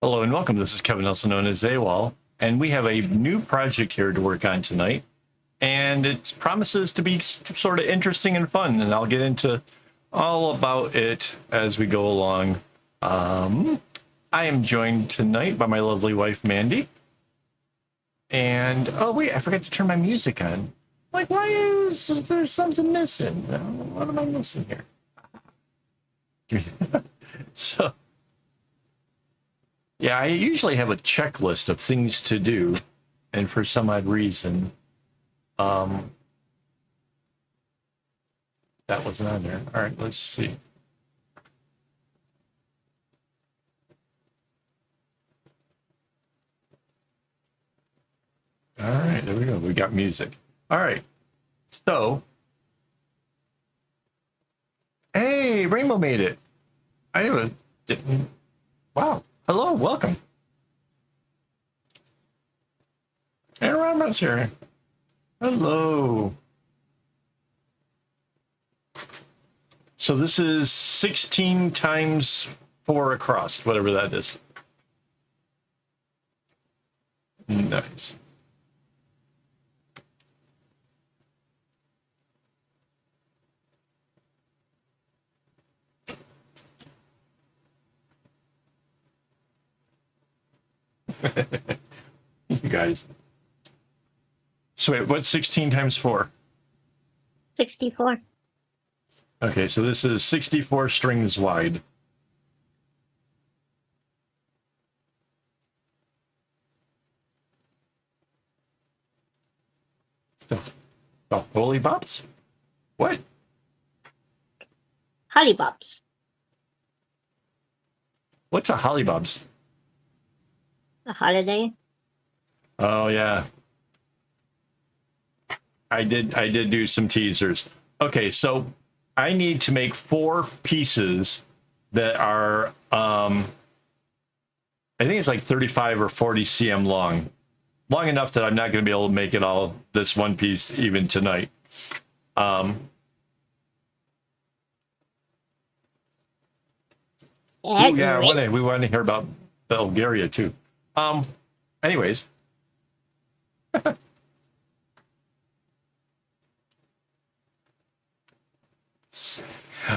Hello and welcome. This is Kevin, also known as AKAAWOL, and we have a new project here to work on tonight, and it promises to be sort of interesting and fun, and I'll get into all about it as we go along. I am joined tonight by my lovely wife, Mandy, and oh wait, I forgot to turn my music on. Like, why is there something missing? What am I missing here? So yeah, I usually have a checklist of things to do, and for some odd reason, um, that wasn't on there. All right, let's see. All right, there we go. We got music. All right, so, hey, Rainbow made it. Didn't. Wow. Hello, welcome. And Rama's here. Hello. So this is 16 times 4 across, whatever that is. Nice. You guys. So wait, what's 16 times 4? 64. Okay, so this is 64 strings wide. Oh, holy bops? What? Hollybobs. What's a hollybobs? A holiday. Oh yeah. I did do some teasers. Okay, so I need to make 4 pieces that are I think it's like 35 or 40 cm long. Long enough that I'm not going to be able to make it all this one piece even tonight. Oh yeah, we want to hear about Bulgaria too. Anyways.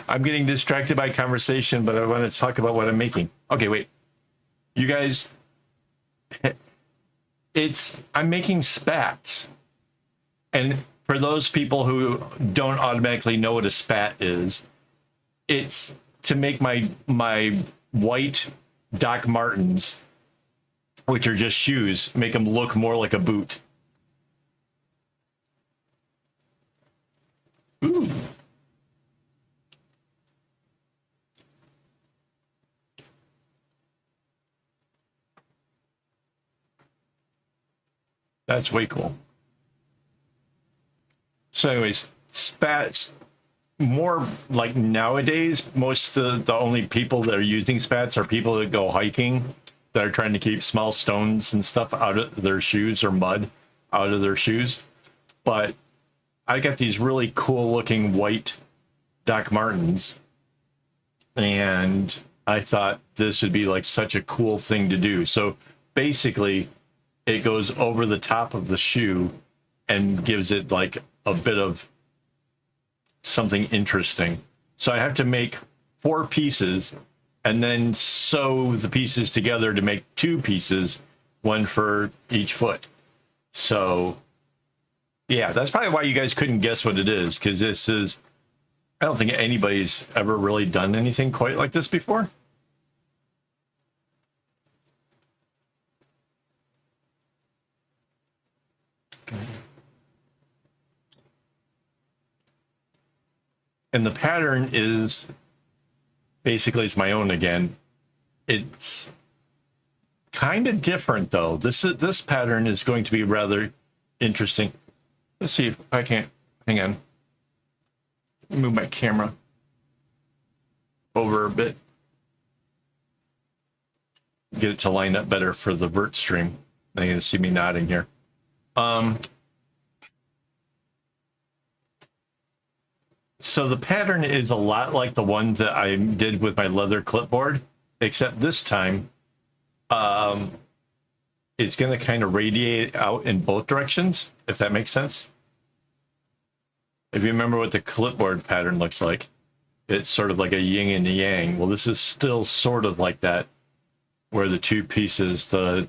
I'm getting distracted by conversation, but I want to talk about what I'm making. Okay, wait. You guys, I'm making spats. And for those people who don't automatically know what a spat is, it's to make my white Doc Martens, which are just shoes, make them look more like a boot. Ooh. That's way cool. So anyways, spats, more like nowadays, most of the only people that are using spats are people that go hiking, that are trying to keep small stones and stuff out of their shoes or mud out of their shoes. But I got these really cool looking white Doc Martens, and I thought this would be like such a cool thing to do. So basically, it goes over the top of the shoe and gives it like a bit of something interesting. So I have to make 4 pieces and then sew the pieces together to make 2 pieces, one for each foot. So yeah, that's probably why you guys couldn't guess what it is, because this is, I don't think anybody's ever really done anything quite like this before. And the pattern is basically, it's my own again. It's kind of different though. This pattern is going to be rather interesting. Let's see if I can't, hang on. Move my camera over a bit. Get it to line up better for the Vert stream. They're going to see me nodding here. So the pattern is a lot like the one that I did with my leather clipboard, except this time it's going to kind of radiate out in both directions, if that makes sense. If you remember what the clipboard pattern looks like, it's sort of like a yin and a yang. Well, this is still sort of like that, where the two pieces, the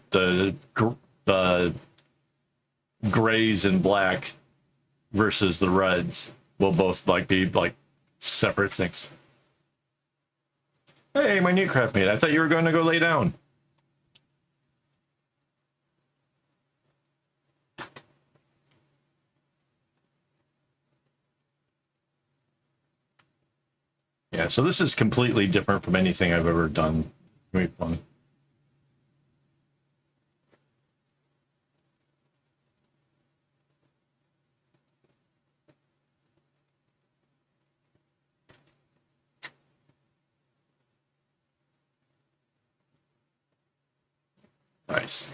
grays and black versus the reds, will both like be like separate things. Hey, my new craftmate, I thought you were going to go lay down. Yeah, so this is completely different from anything I've ever done. Very fun. Nice.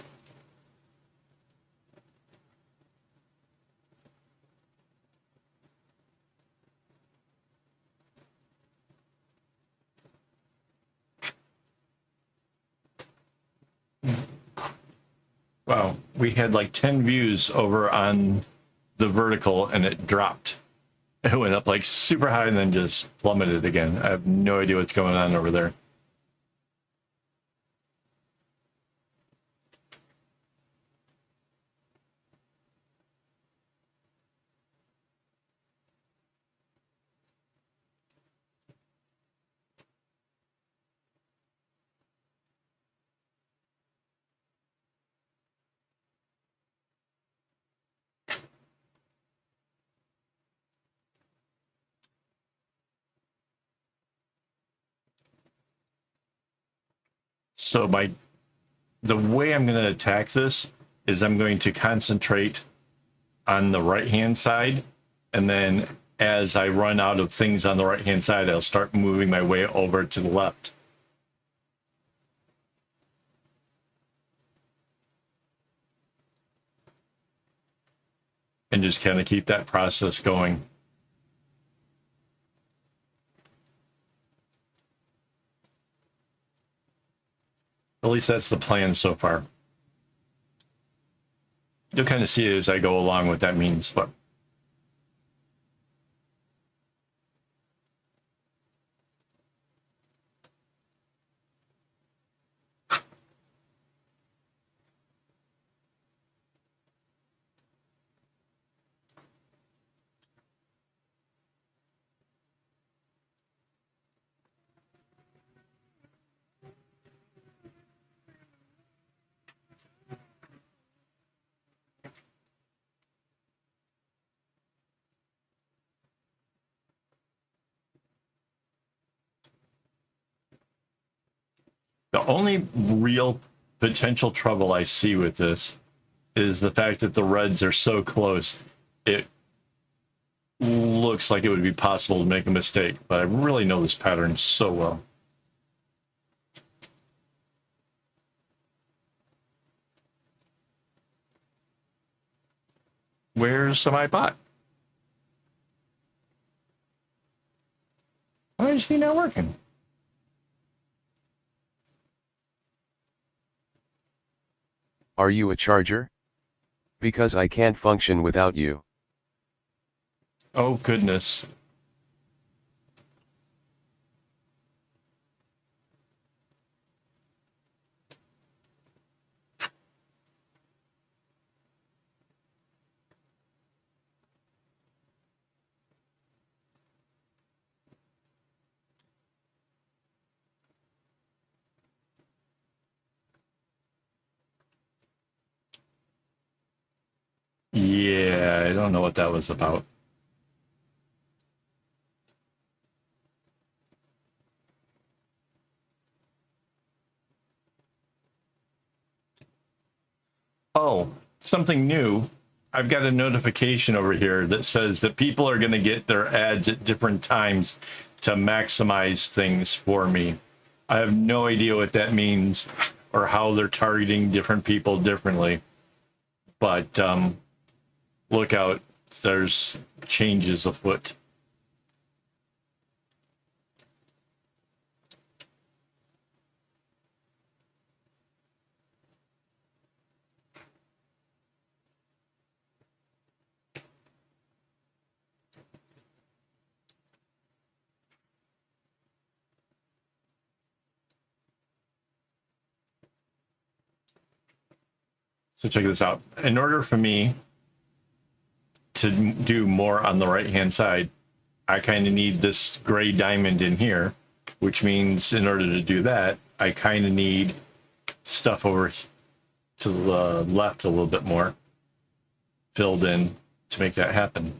Wow, we had like 10 views over on the vertical and it dropped. It went up like super high and then just plummeted again. I have no idea what's going on over there. So the way I'm going to attack this is I'm going to concentrate on the right hand side, and then as I run out of things on the right hand side, I'll start moving my way over to the left. And just kind of keep that process going. At least that's the plan so far. You'll kind of see it as I go along what that means, but the only real potential trouble I see with this is the fact that the reds are so close. It looks like it would be possible to make a mistake, but I really know this pattern so well. Where's my bot? Why is he not working? Are you a charger? Because I can't function without you. Oh, goodness. Yeah, I don't know what that was about. Oh, something new. I've got a notification over here that says that people are going to get their ads at different times to maximize things for me. I have no idea what that means or how they're targeting different people differently. But look out, there's changes afoot. So check this out. In order for me to do more on the right-hand side, I kind of need this gray diamond in here, which means in order to do that, I kind of need stuff over to the left a little bit more filled in to make that happen.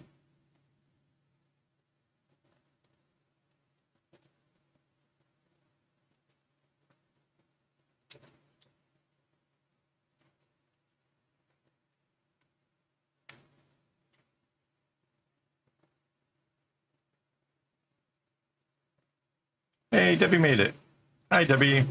Hey, Debbie made it. Hi, Debbie.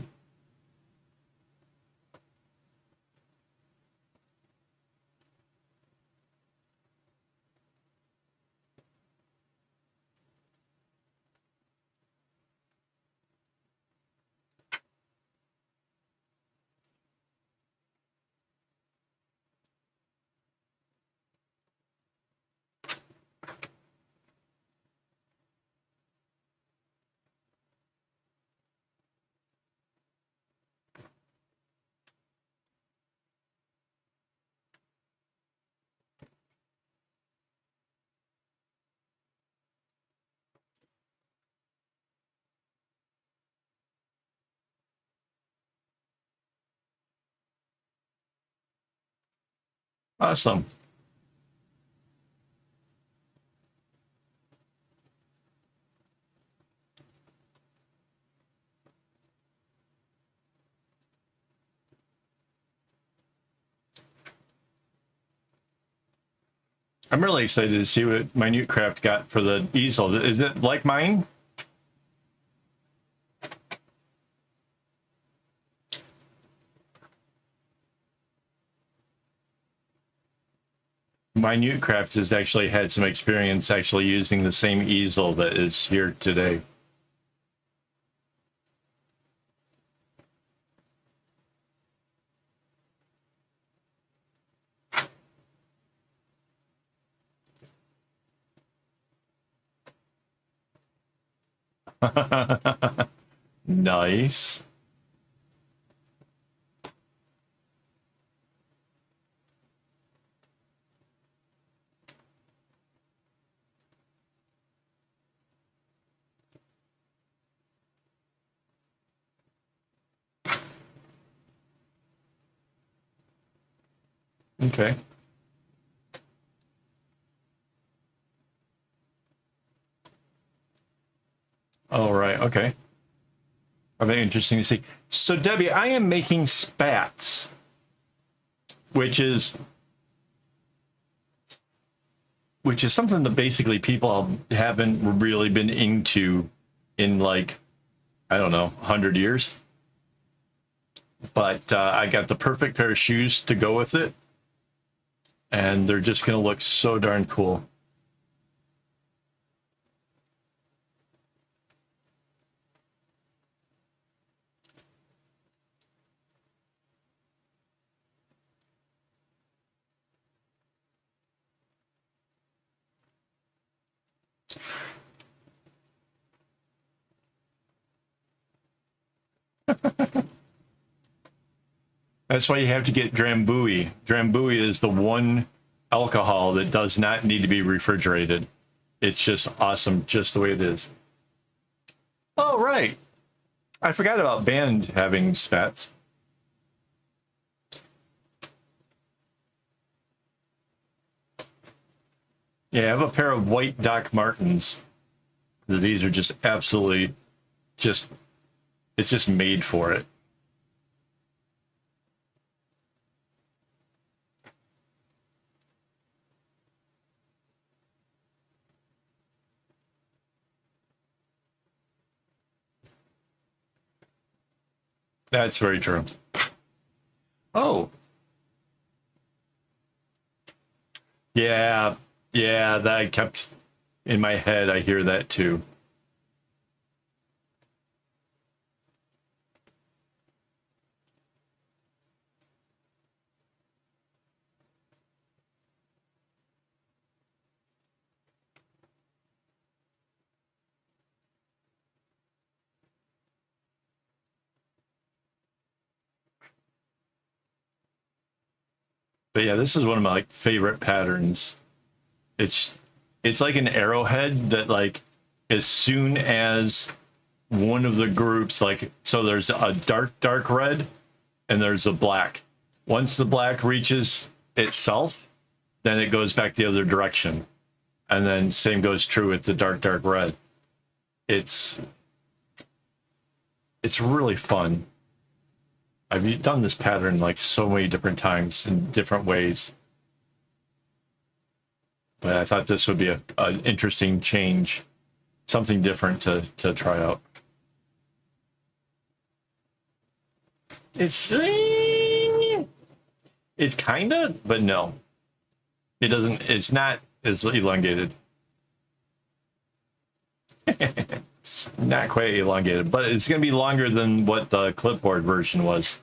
Awesome. I'm really excited to see what Minute Craft got for the easel. Is it like mine? Minute Craft has actually had some experience actually using the same easel that is here today. Nice. Okay. All right. Okay. Very interesting to see. So, Debbie, I am making spats, which is something that basically people haven't really been into in like, I don't know, 100 years. But I got the perfect pair of shoes to go with it, and they're just going to look so darn cool. That's why you have to get Drambuie. Drambuie is the one alcohol that does not need to be refrigerated. It's just awesome, just the way it is. Oh, right. I forgot about band having spats. Yeah, I have a pair of white Doc Martens. These are just absolutely it's just made for it. That's very true. Oh, yeah, yeah, that kept in my head. I hear that too. But yeah, this is one of my like favorite patterns. It's like an arrowhead that like as soon as one of the groups like so there's a dark red and there's a black. Once the black reaches itself, then it goes back the other direction. And then same goes true with the dark red. It's really fun. I've done this pattern like so many different times in different ways. But I thought this would be an interesting change, something different to try out. It's kind of, but no. It doesn't, it's not as elongated. It's not quite elongated, but it's going to be longer than what the clipboard version was.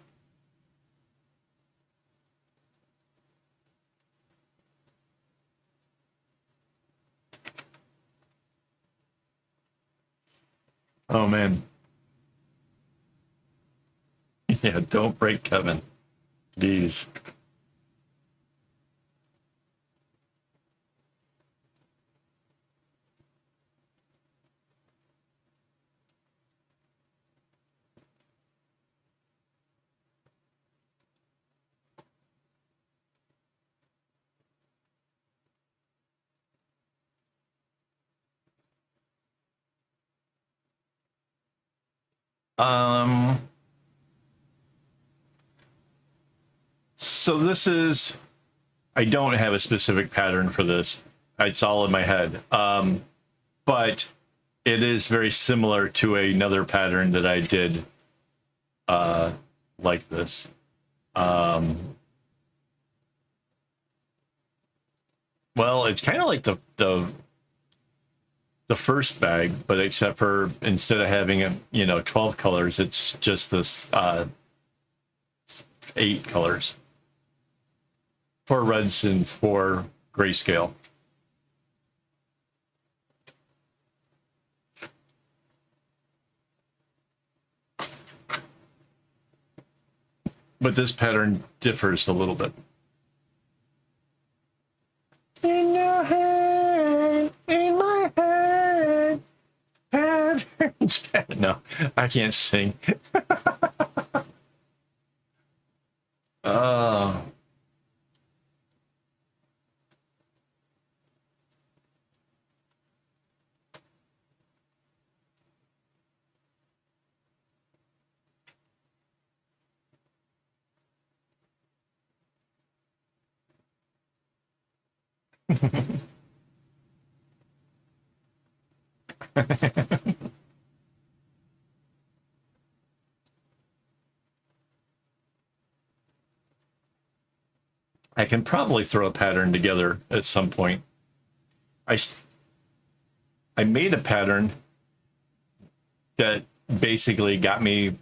Oh, man. Yeah, don't break Kevin. Jeez. So this is, I don't have a specific pattern for this. It's all in my head. But it is very similar to another pattern that I did like this. Well, it's kind of like the first bag, but except for instead of having 12 colors, it's just this 8 colors. 4 reds and 4 grayscale. But this pattern differs a little bit. In your head, in my head, patterns. No, I can't sing. Oh. I can probably throw a pattern together at some point. I made a pattern that basically got me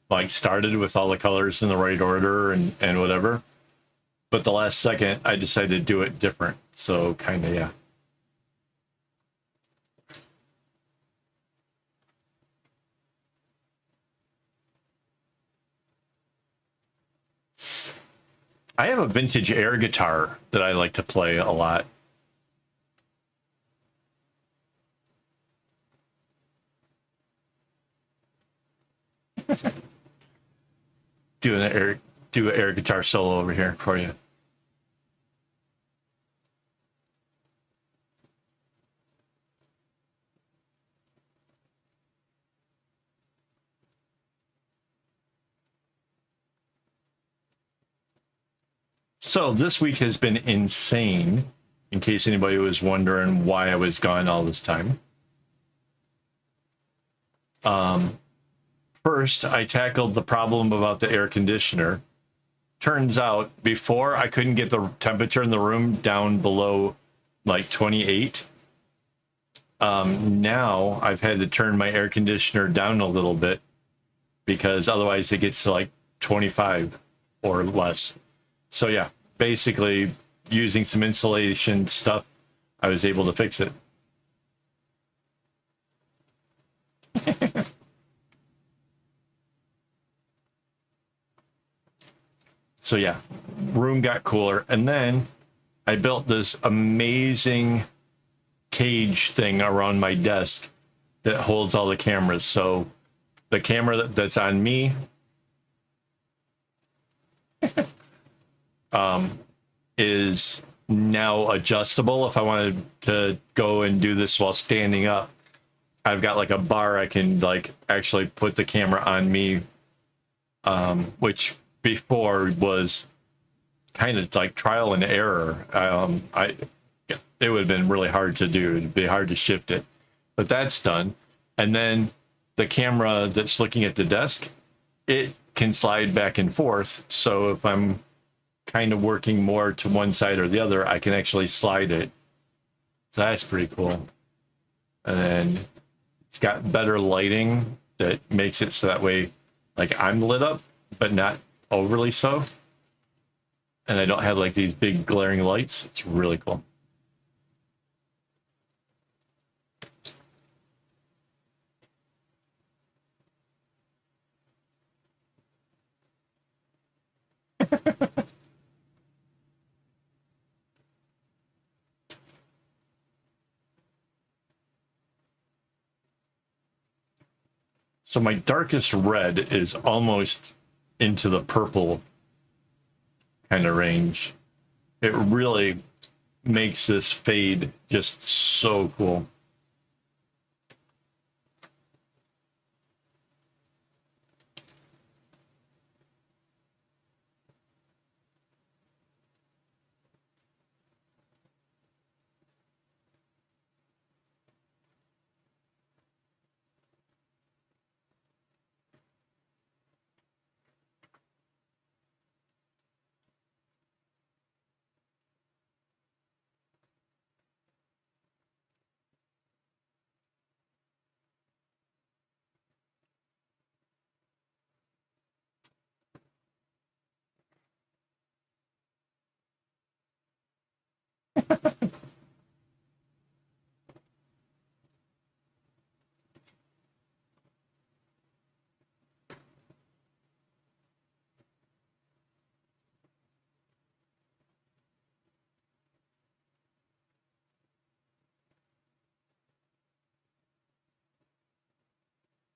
like started with all the colors in the right order and whatever. But the last second, I decided to do it different. So kind of, yeah. I have a vintage air guitar that I like to play a lot. Do an air guitar solo over here for you. So this week has been insane, in case anybody was wondering why I was gone all this time. First, I tackled the problem about the air conditioner. Turns out, before I couldn't get the temperature in the room down below like 28. Now I've had to turn my air conditioner down a little bit because otherwise it gets to like 25 or less. So yeah, basically using some insulation stuff, I was able to fix it. So yeah, room got cooler, and then I built this amazing cage thing around my desk that holds all the cameras. So the camera that's on me is now adjustable. If I wanted to go and do this while standing up, I've got like a bar I can like actually put the camera on me, which before was kind of like trial and error. It would have been really hard to do. It'd be hard to shift it, but that's done. And then the camera that's looking at the desk, it can slide back and forth. So if I'm kind of working more to one side or the other, I can actually slide it. So that's pretty cool. And then it's got better lighting that makes it so that way, like I'm lit up, but not overly so. And I don't have like these big glaring lights. It's really cool. So my darkest red is almost into the purple kind of range. It really makes this fade just so cool.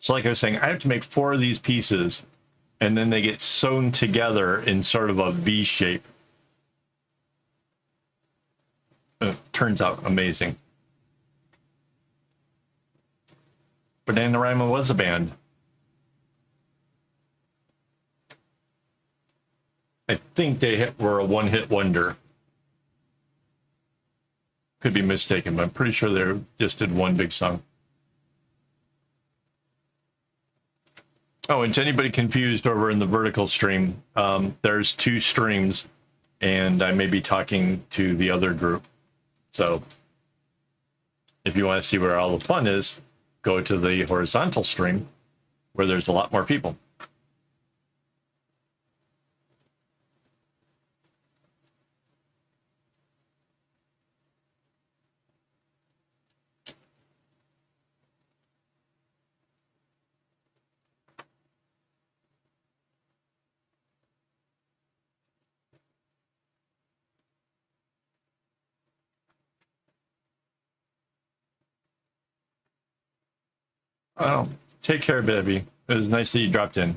So like I was saying, I have to make 4 of these pieces, and then they get sewn together in sort of a V shape. It turns out amazing. Bananarama was a band. I think they were a one-hit wonder. Could be mistaken, but I'm pretty sure they just did one big song. Oh, and to anybody confused over in the vertical stream, there's 2 streams, and I may be talking to the other group. So if you want to see where all the fun is, go to the horizontal stream where there's a lot more people. Oh, take care, baby. It was nice that you dropped in.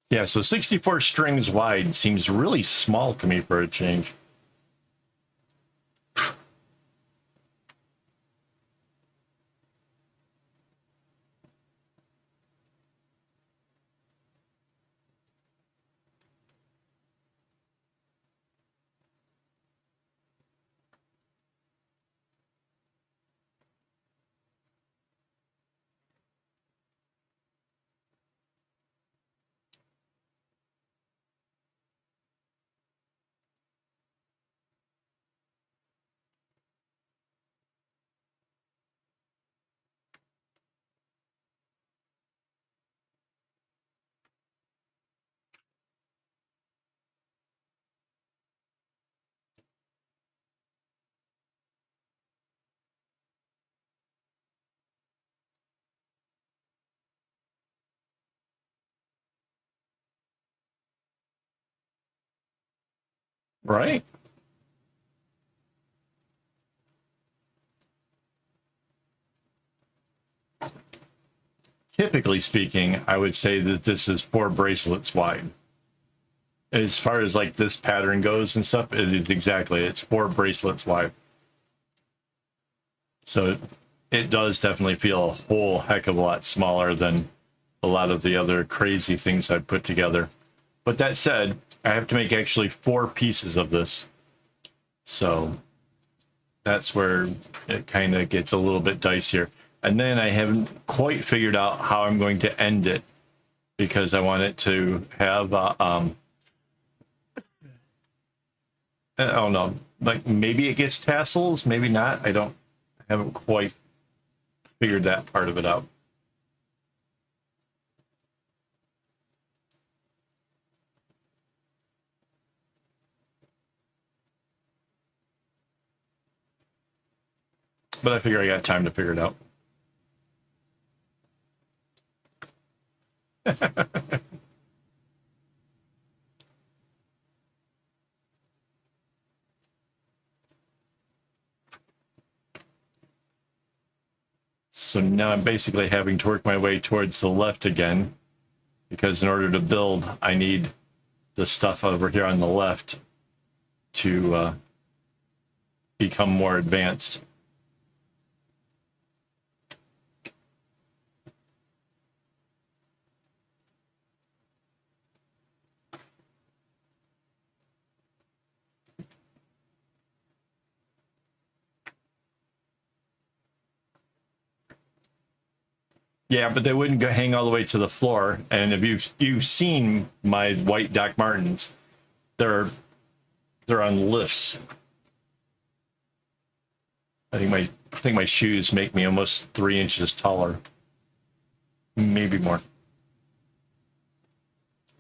Yeah, so 64 strings wide seems really small to me for a change. Right? Typically speaking, I would say that this is 4 bracelets wide. As far as like this pattern goes and stuff, it is exactly, it's 4 bracelets wide. So it does definitely feel a whole heck of a lot smaller than a lot of the other crazy things I've put together. But that said, I have to make actually 4 pieces of this. So that's where it kind of gets a little bit dicier. And then I haven't quite figured out how I'm going to end it, because I want it to have, I don't know, like maybe it gets tassels, maybe not. I haven't quite figured that part of it out. But I figure I got time to figure it out. So now I'm basically having to work my way towards the left again, because in order to build, I need the stuff over here on the left to become more advanced. Yeah, but they wouldn't go hang all the way to the floor. And if you've seen my white Doc Martens, they're on lifts. I think my shoes make me almost 3 inches taller, maybe more,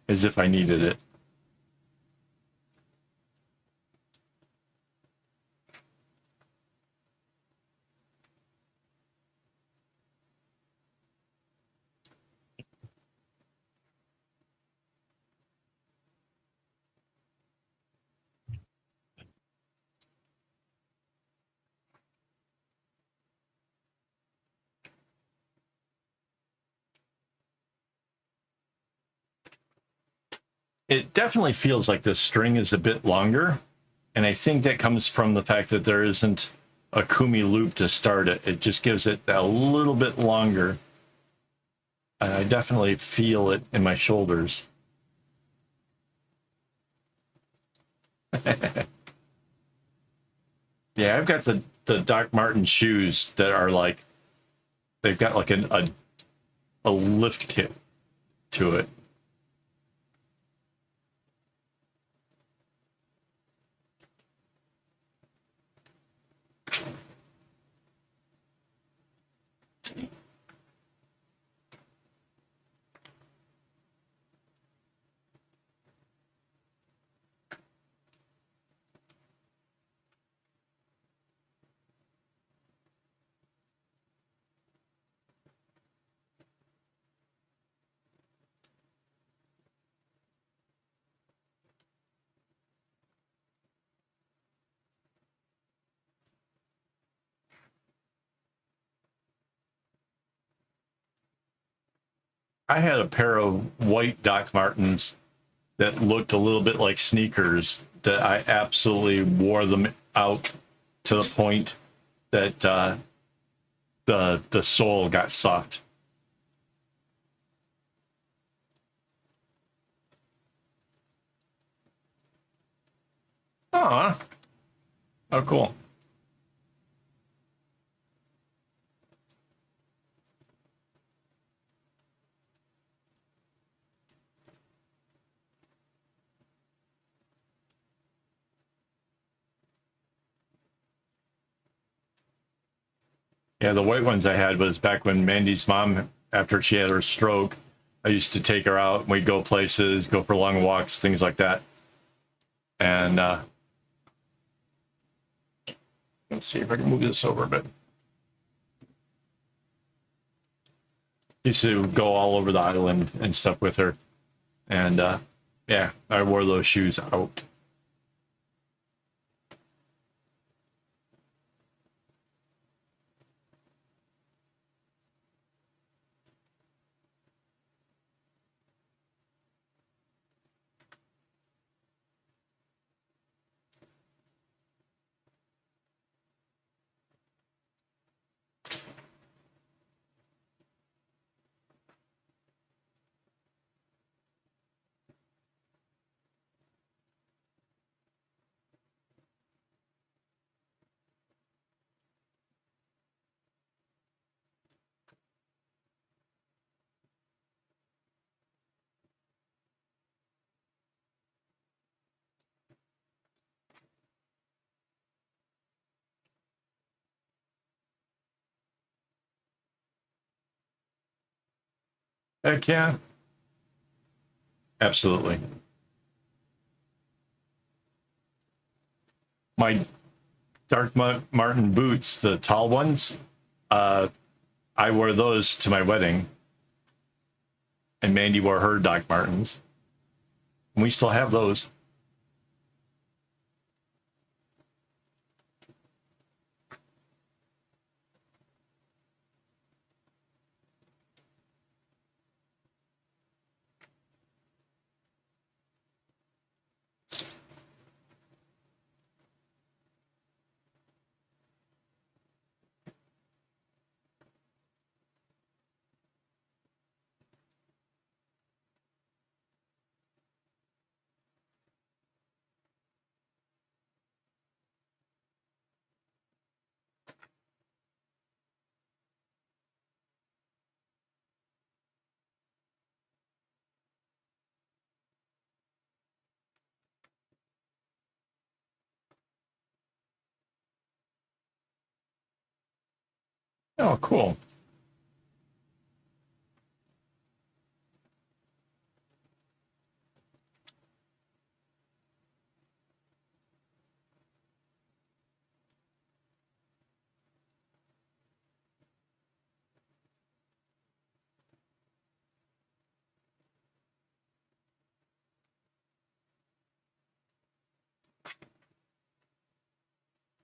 as if I needed it. It definitely feels like the string is a bit longer, and I think that comes from the fact that there isn't a kumi loop to start it. It just gives it a little bit longer. And I definitely feel it in my shoulders. Yeah, I've got the Doc Marten shoes that are like, they've got like a lift kit to it. I had a pair of white Doc Martens that looked a little bit like sneakers that I absolutely wore them out to the point that the sole got soft. Oh, oh, cool. Yeah, the white ones I had was back when Mandy's mom, after she had her stroke, I used to take her out and we'd go places, go for long walks, things like that. And let's see if I can move this over a bit. Used to go all over the island and stuff with her. And yeah, I wore those shoes out. Heck yeah. Absolutely. My Dark Martin boots, the tall ones, I wore those to my wedding, and Mandy wore her Doc Martens. And we still have those. Oh, cool.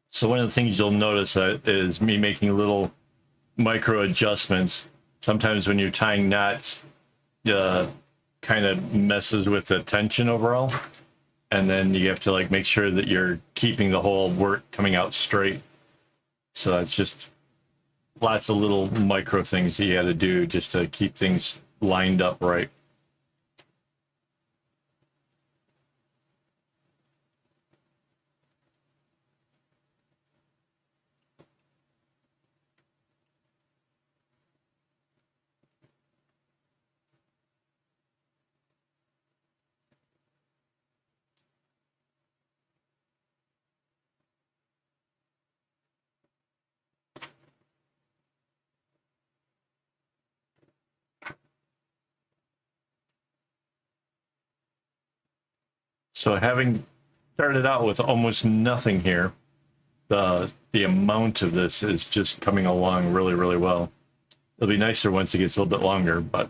So one of the things you'll notice is me making little micro adjustments. Sometimes when you're tying knots, kind of messes with the tension overall. And then you have to like make sure that you're keeping the whole work coming out straight. So it's just lots of little micro things that you got to do just to keep things lined up right. So having started out with almost nothing here, the amount of this is just coming along really, really well. It'll be nicer once it gets a little bit longer, but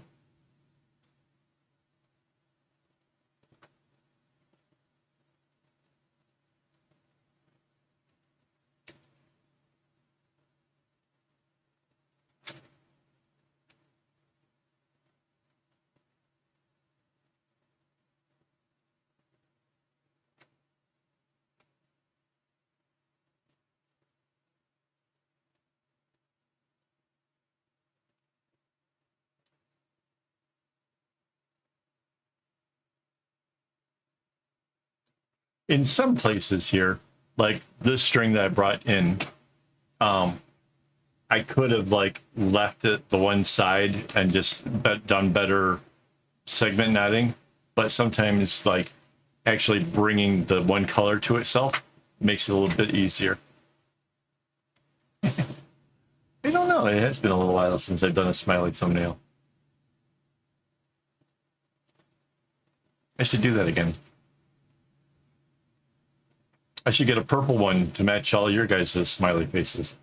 in some places here, like this string that I brought in, I could have like left it the one side and just done better segment knotting, but sometimes like actually bringing the one color to itself makes it a little bit easier. I don't know. It has been a little while since I've done a smiley thumbnail. I should do that again. I should get a purple one to match all your guys' smiley faces.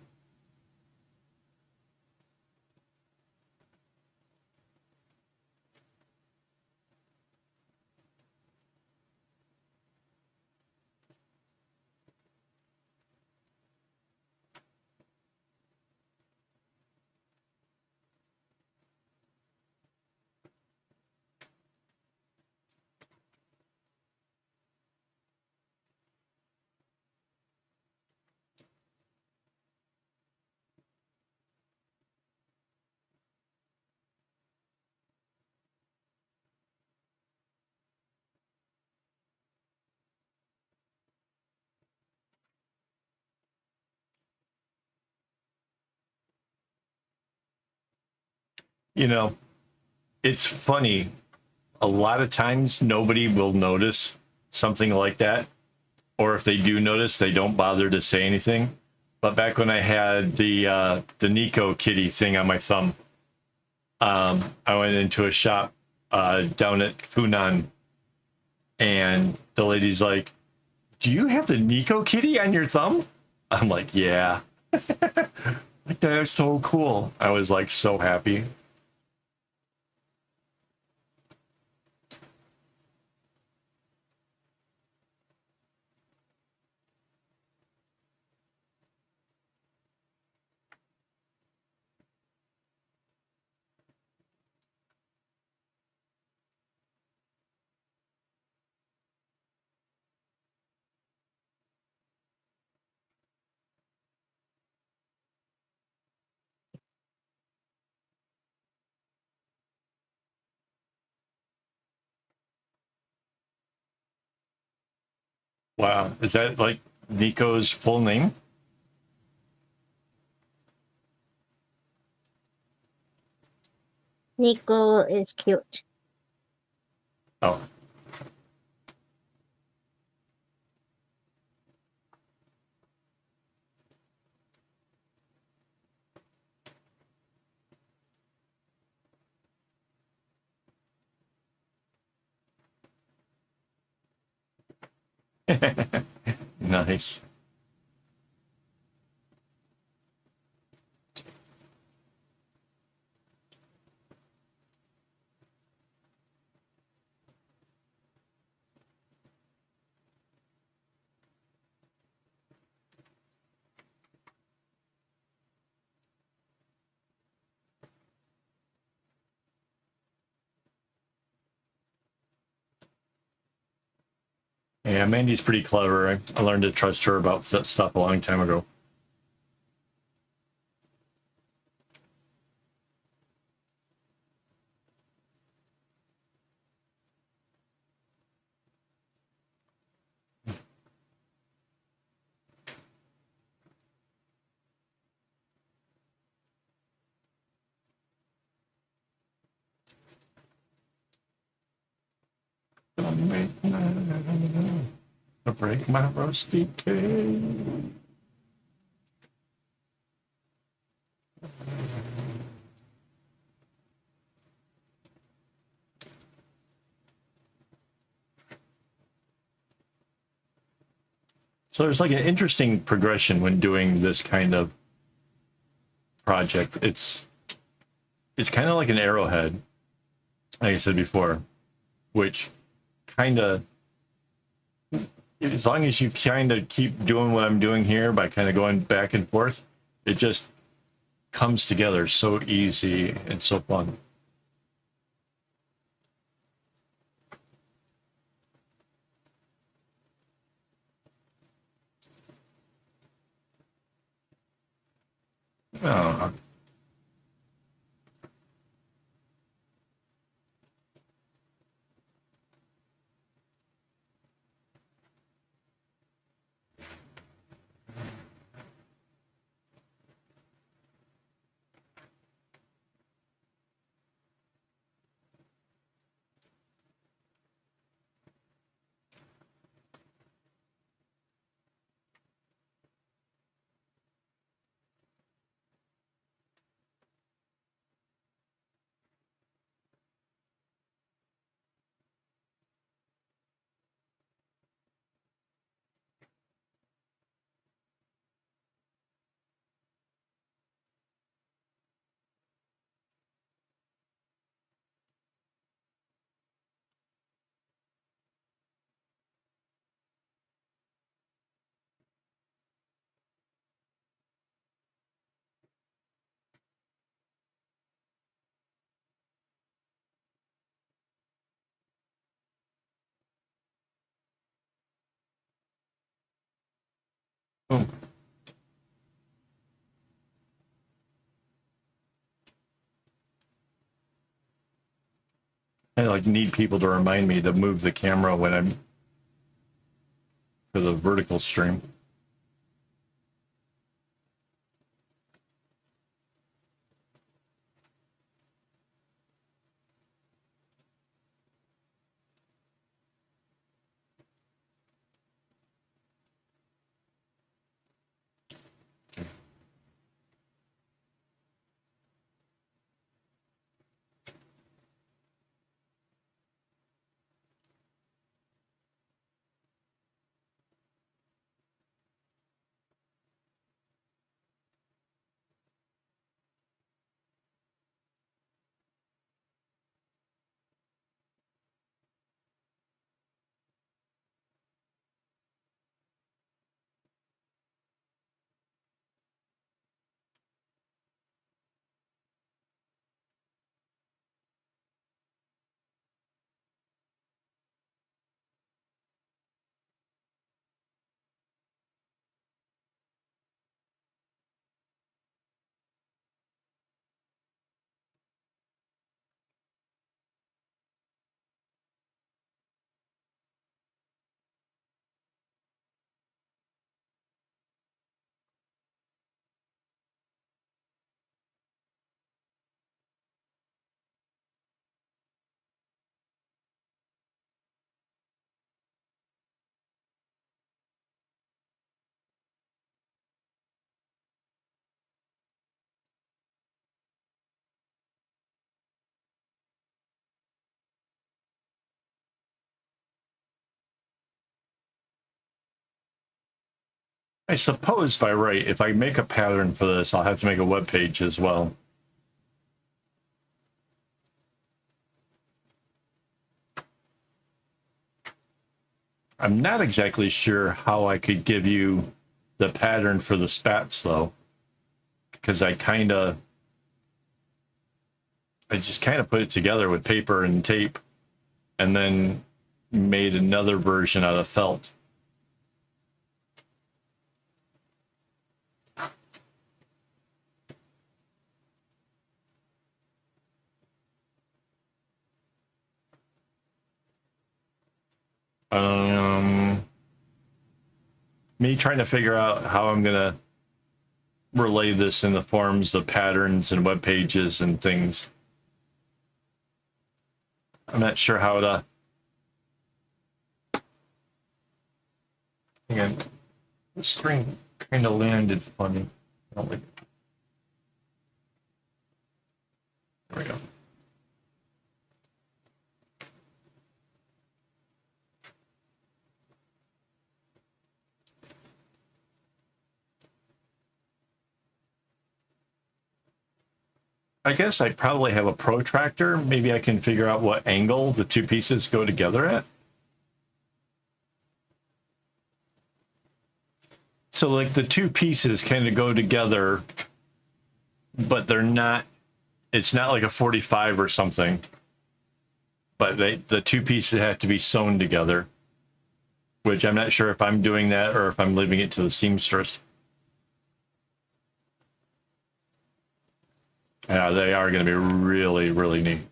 You know, it's funny. A lot of times nobody will notice something like that. Or if they do notice, they don't bother to say anything. But back when I had the Nico kitty thing on my thumb, I went into a shop down at Funan, and the lady's like, "Do you have the Nico kitty on your thumb?" I'm like, "Yeah." Like, that's so cool. I was like so happy. Wow, is that like Nico's full name? Nico is cute. Oh. Nice. Yeah, Mandy's pretty clever. I learned to trust her about stuff a long time ago. Break my rusty cage. So there's like an interesting progression when doing this kind of project. It's kind of like an arrowhead, like I said before, which kind of, as long as you kind of keep doing what I'm doing here by kind of going back and forth, it just comes together so easy and so fun. Oh, oh. I like need people to remind me to move the camera when I'm for the vertical stream. I suppose by right, if I make a pattern for this, I'll have to make a web page as well. I'm not exactly sure how I could give you the pattern for the spats though, because I just kind of put it together with paper and tape and then made another version out of felt. Me trying to figure out how I'm gonna relay this in the forms of patterns and web pages and things. I'm not sure how to. Again, the string kind of landed funny. I don't like it. There we go. I guess I probably have a protractor. Maybe I can figure out what angle the two pieces go together at. So like the two pieces kind of go together, but they're not, it's not like a 45 or something, but the two pieces have to be sewn together, which I'm not sure if I'm doing that or if I'm leaving it to the seamstress. Yeah, they are going to be really, really neat.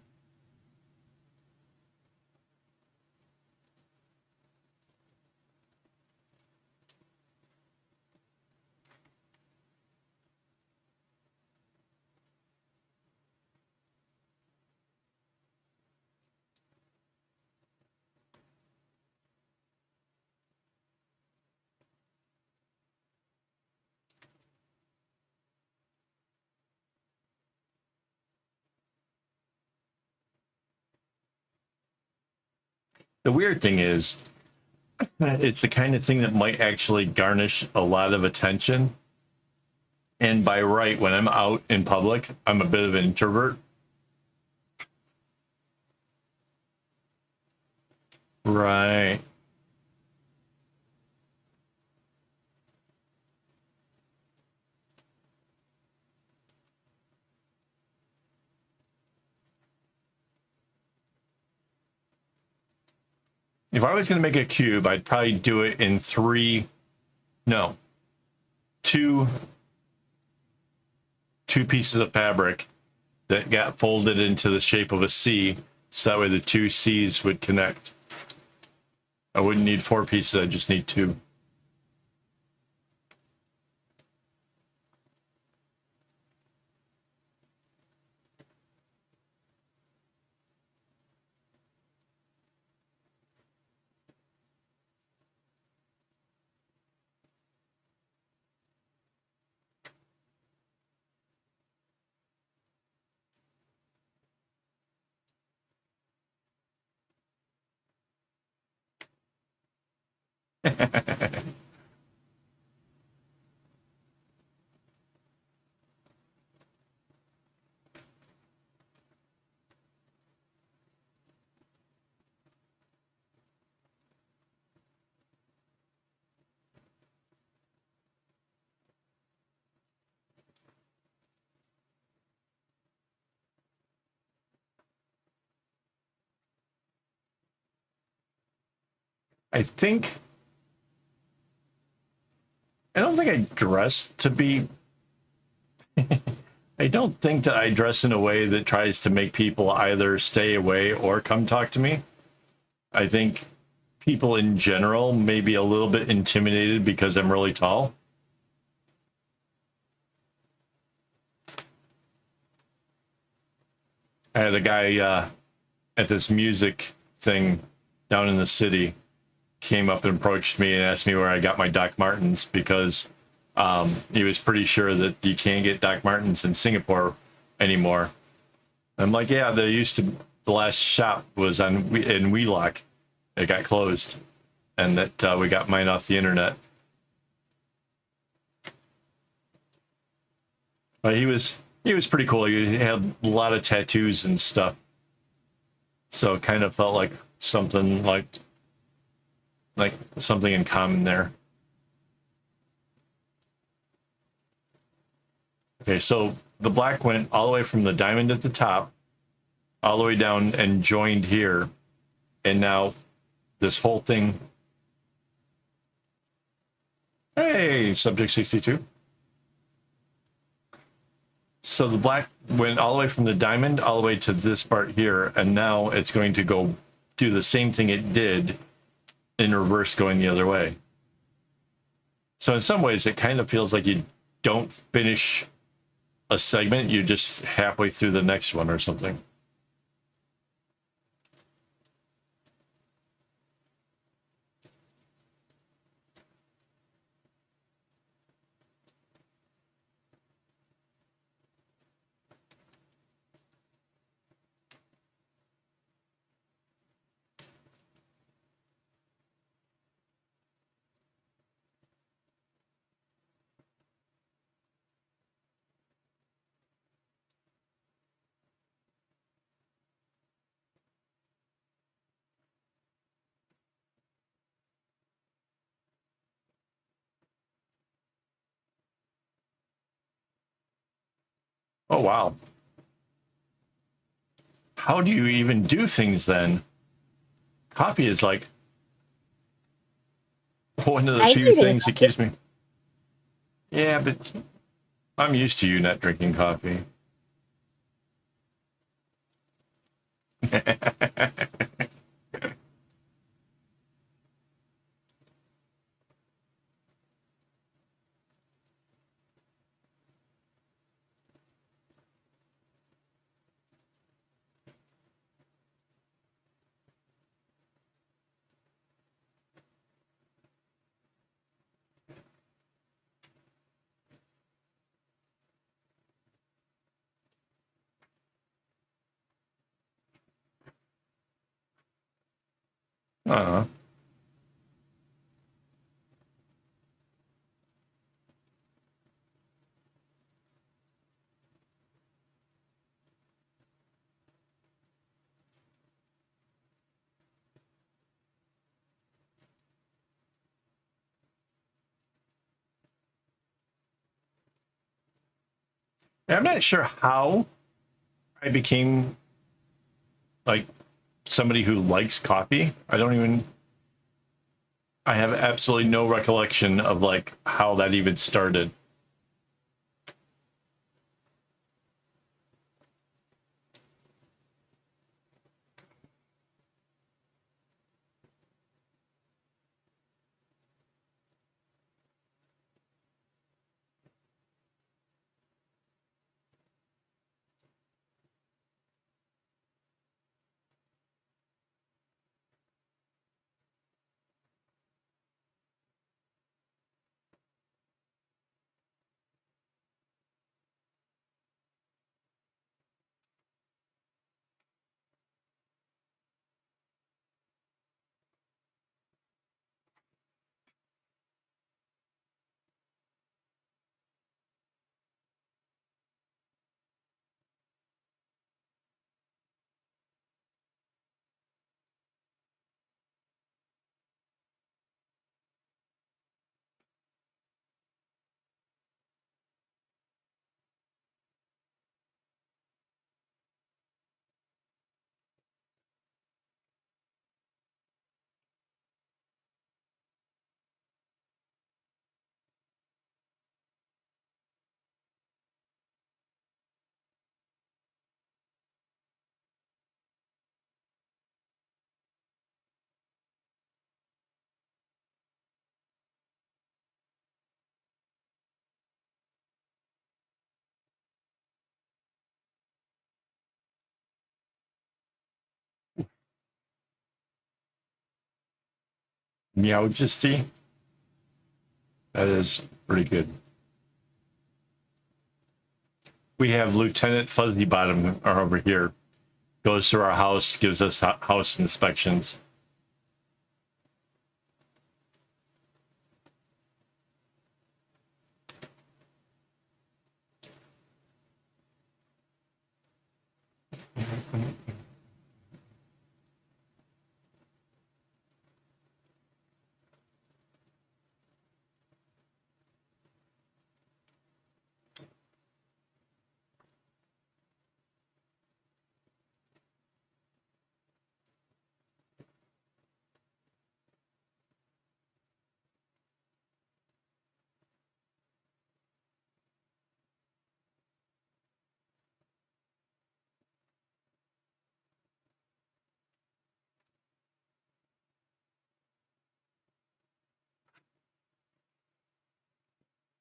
The weird thing is, it's the kind of thing that might actually garnish a lot of attention. And by right, when I'm out in public, I'm a bit of an introvert. Right. If I was going to make a cube, I'd probably do it in two pieces of fabric that got folded into the shape of a C, so that way the two C's would connect. I wouldn't need 4 pieces, I just need 2. I don't think I dress to be, I don't think that I dress in a way that tries to make people either stay away or come talk to me. I think people in general may be a little bit intimidated because I'm really tall. I had a guy at this music thing down in the city came up and approached me and asked me where I got my Doc Martens, because he was pretty sure that you can't get Doc Martens in Singapore anymore. I'm like, yeah, they used to. The last shop was in Wheelock. It got closed, and that we got mine off the internet. But he was pretty cool. He had a lot of tattoos and stuff, so it kind of felt like something like something in common there. Okay, so the black went all the way from the diamond at the top, all the way down and joined here, and now this whole thing. Hey, subject 62. So the black went all the way from the diamond all the way to this part here, and now it's going to go do the same thing it did in reverse going the other way. So in some ways, it kind of feels like you don't finish a segment, you're just halfway through the next one or something. Oh, wow. How do you even do things then? Coffee is like one of the I few do things that coffee. keeps me. Yeah, but I'm used to you not drinking coffee. uh I'm not sure how I became like somebody who likes coffee. I have absolutely no recollection of like how that even started. Meowjesty. That is pretty good. We have Lieutenant Fuzzy Bottom over here. Goes to our house, gives us house inspections.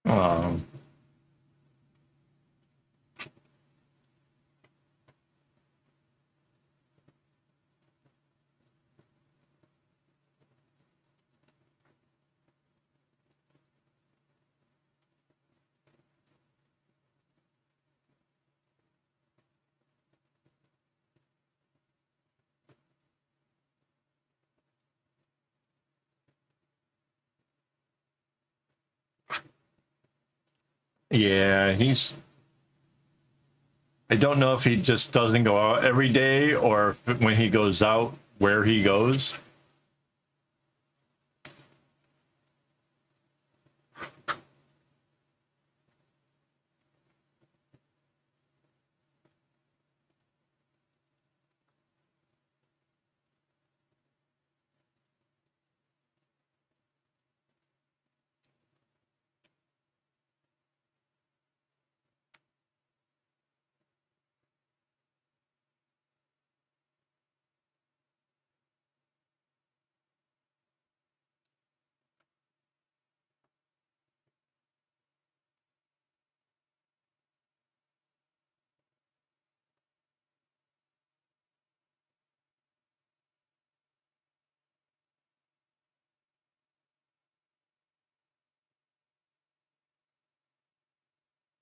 Um, yeah, I don't know if he just doesn't go out every day or if when he goes out, where he goes.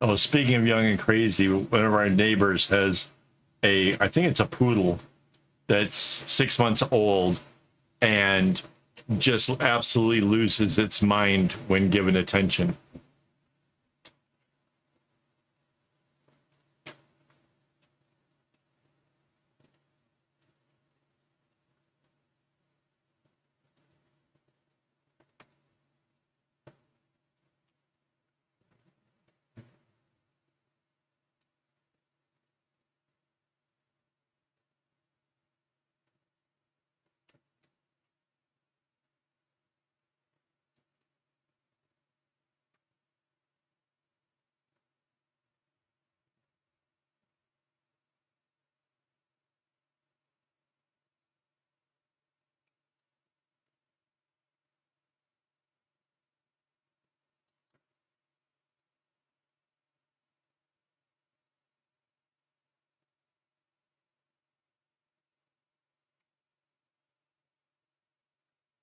Oh, speaking of young and crazy, one of our neighbors has I think it's a poodle that's 6 months old and just absolutely loses its mind when given attention.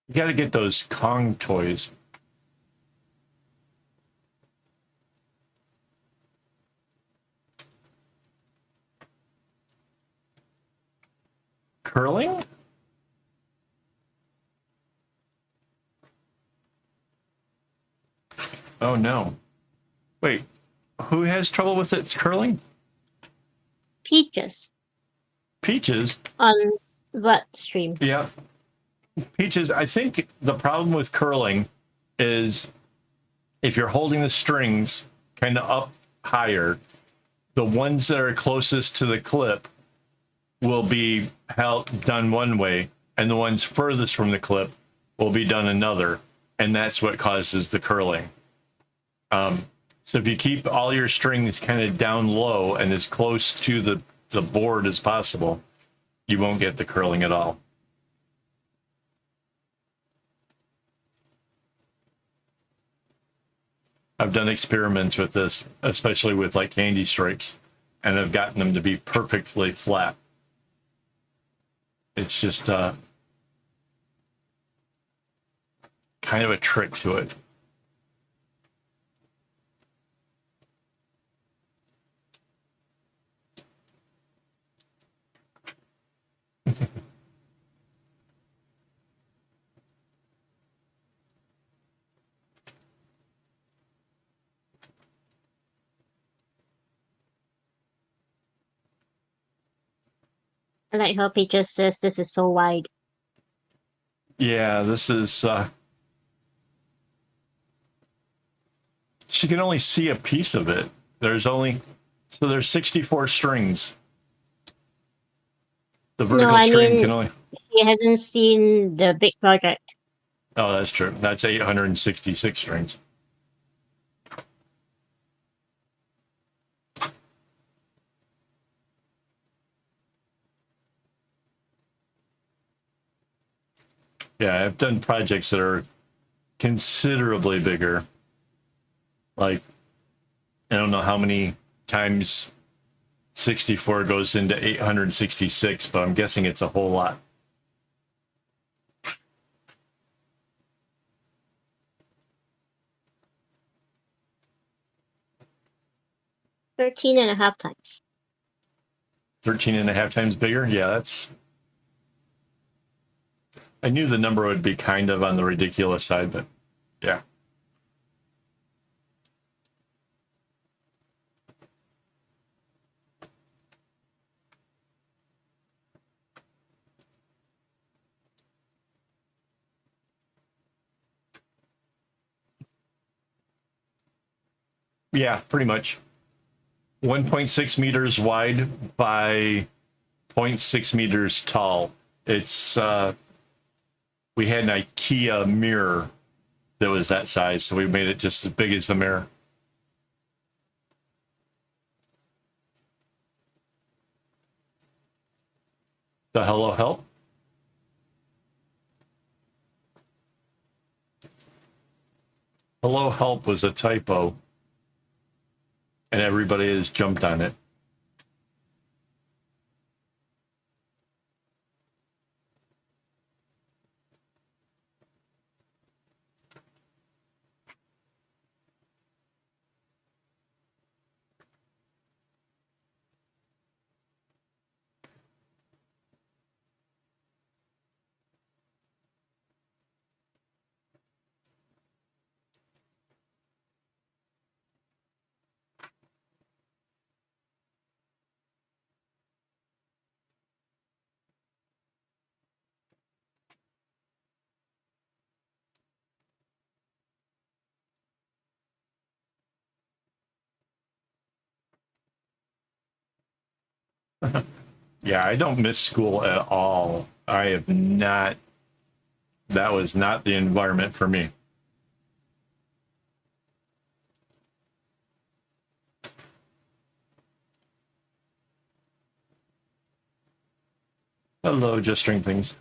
You got to get those Kong toys. Curling? Oh no. Wait, who has trouble with its curling? Peaches Peaches. on Vert stream. Yeah. Peaches, I think the problem with curling is if you're holding the strings kind of up higher, the ones that are closest to the clip will be held done one way, and the ones furthest from the clip will be done another, and that's what causes the curling. So if you keep all your strings kind of down low and as close to the board as possible, you won't get the curling at all. I've done experiments with this, especially with like candy stripes, and I've gotten them to be perfectly flat. It's just kind of a trick to it. I like how Peaches says this is so wide. Yeah, this is. She can only see a piece of it. There's 64 strings. The vertical No, I string mean, can only. he hasn't seen the big project. Oh, that's true. That's 866 strings. Yeah, I've done projects that are considerably bigger. Like, I don't know how many times 64 goes into 866, but I'm guessing it's a whole lot. Thirteen and a half times. 13 and a half times bigger? Yeah, that's... I knew the number would be kind of on the ridiculous side, but yeah. Yeah, pretty much. 1.6 meters wide by 0.6 meters tall. It's we had an IKEA mirror that was that size, so we made it just as big as the mirror. The hello help? Hello help was a typo, and everybody has jumped on it. Yeah, I don't miss school at all. I have not. That was not the environment for me. Hello, just string things.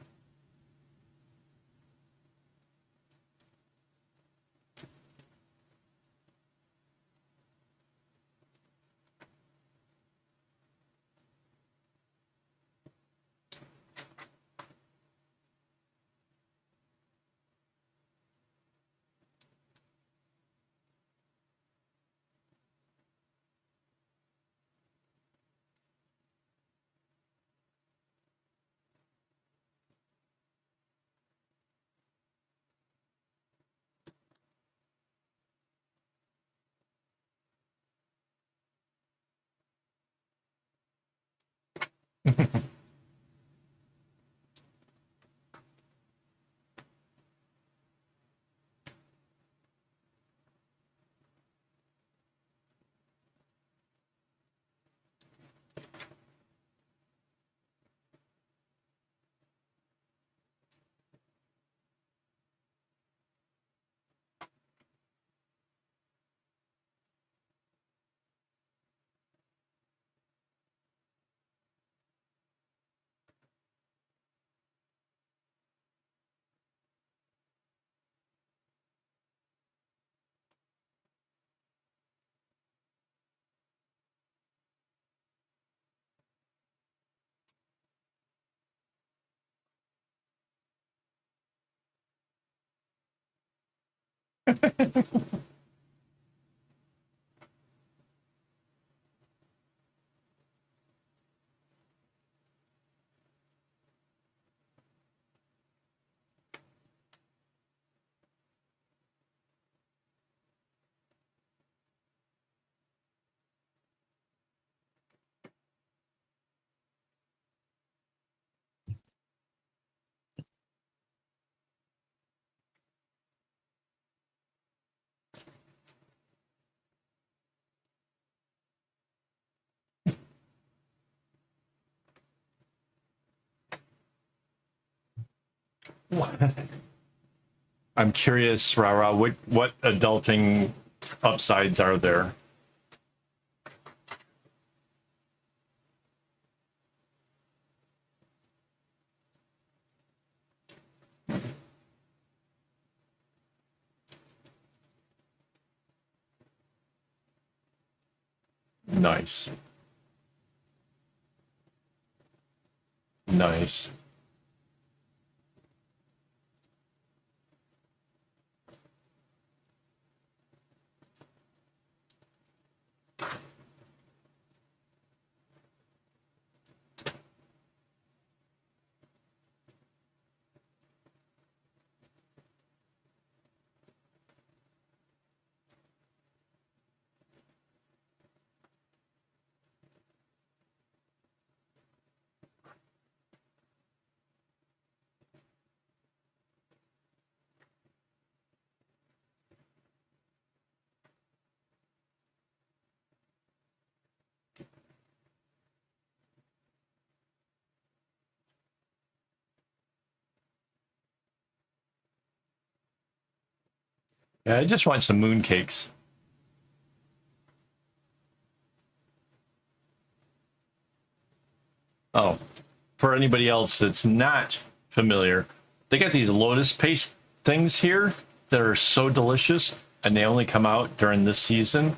I'm curious, Rara, what adulting upsides are there? Nice. Nice. Yeah, I just want some moon cakes. Oh, for anybody else that's not familiar, they got these lotus paste things here that are so delicious, and they only come out during this season.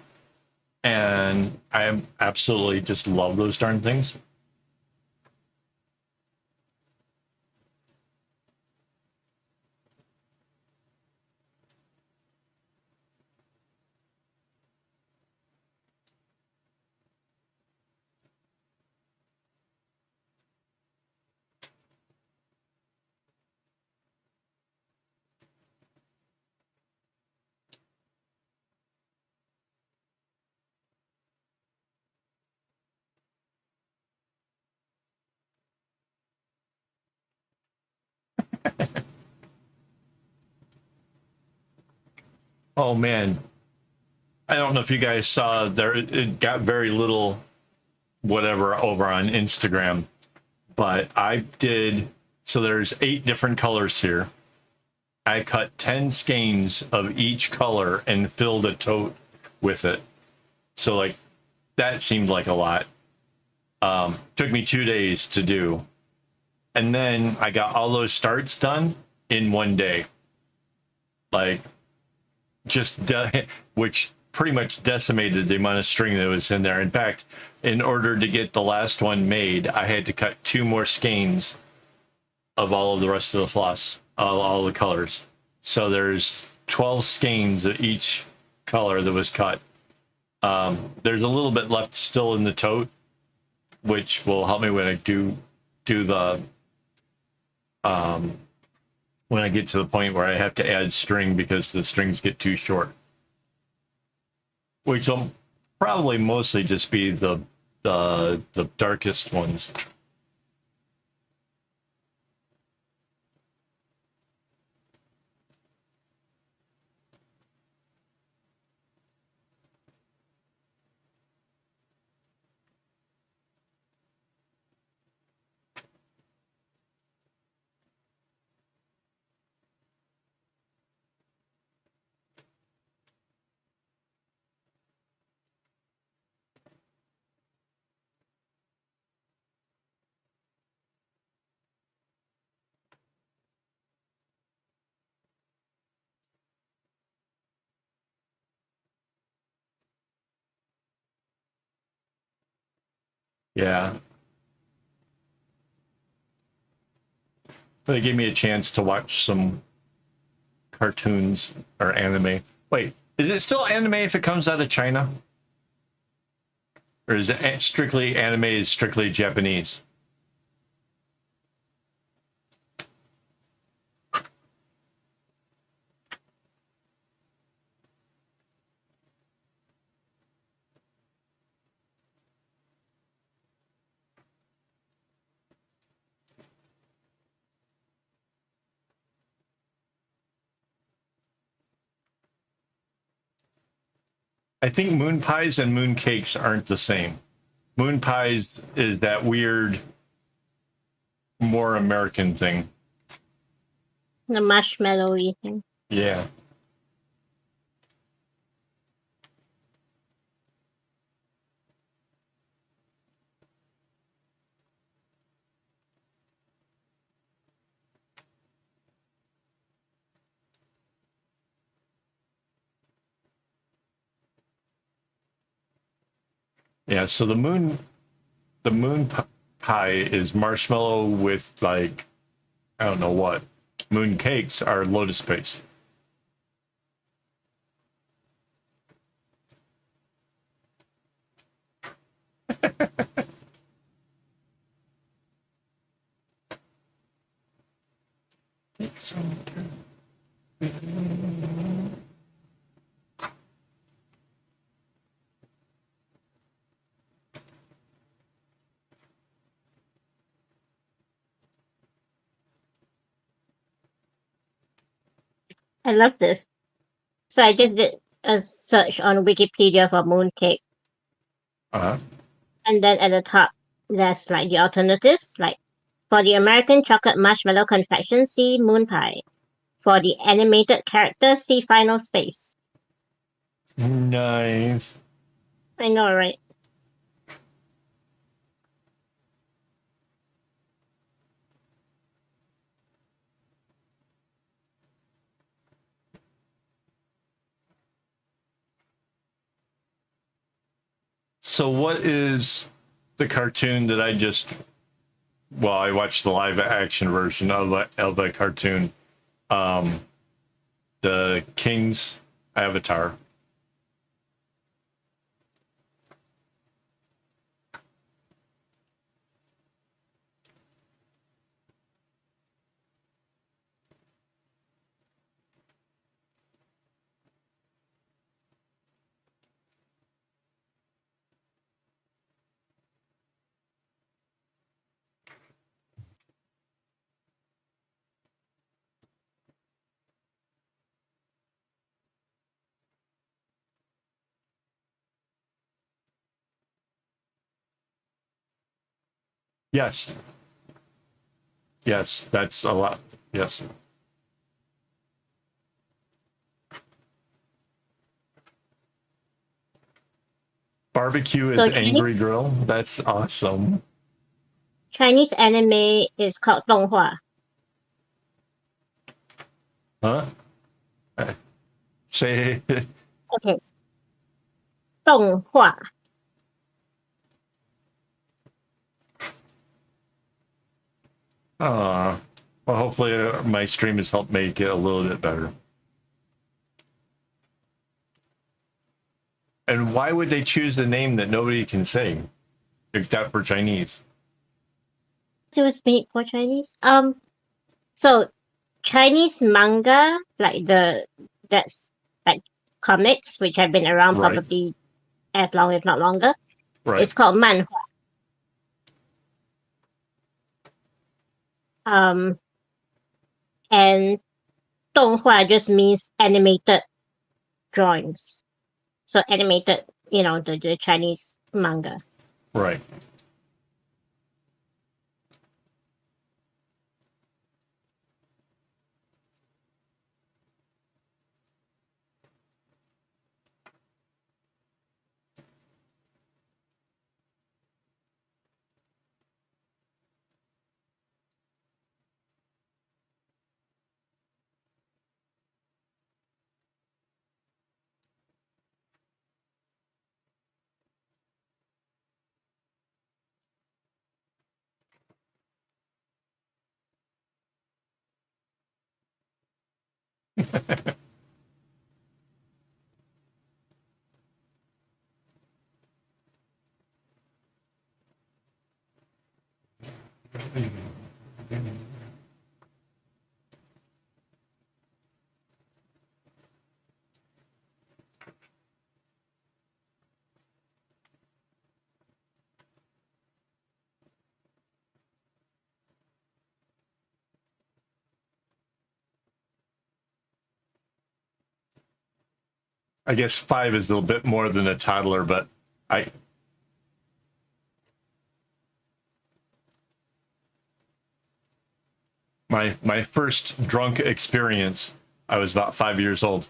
And I absolutely just love those darn things. Oh man, I don't know if you guys saw there. It got very little whatever over on Instagram, but I did. So there's 8 different colors here. I cut 10 skeins of each color and filled a tote with it. So like that seemed like a lot. Took me 2 days to do. And then I got all those starts done in 1 day. Like just which pretty much decimated the amount of string that was in there. In fact, in order to get the last one made, I had to cut 2 more skeins of all of the rest of the floss, all the colors. So there's 12 skeins of each color that was cut. There's a little bit left still in the tote, which will help me when I do the when I get to the point where I have to add string because the strings get too short, which will probably mostly just be the darkest ones. Yeah. But it gave me a chance to watch some cartoons or anime. Wait, is it still anime if it comes out of China? Or is it strictly anime is strictly Japanese? I think moon pies and moon cakes aren't the same. Moon pies is that weird, more American thing. The marshmallowy thing. Yeah. Yeah, so the pie is marshmallow with like I don't know what. Moon cakes are lotus paste. I love this. So I just did a search on Wikipedia for mooncake, Uh-huh. and then at the top there's like the alternatives, like for the American chocolate marshmallow confection, see moon pie. For the animated character, see final space. Nice. I know, right? So what is the cartoon that I just well, I watched the live action version of the cartoon. Um the King's Avatar. Yes. Yes, that's a lot. Yes. Barbecue So is Angry Grill. That's awesome. Chinese anime is called 动画. Huh? Say Okay, 动画. well, hopefully my stream has helped make it a little bit better. And why would they choose a name that nobody can say except for Chinese? It was made for Chinese. So Chinese manga, like that's like comics, which have been around Right, probably as long, if not longer. right, It's called manhua. Um, and 动画 just means animated drawings. So animated, the Chinese manga. right. I guess 5 is a little bit more than a toddler, but I my first drunk experience, I was about 5 years old.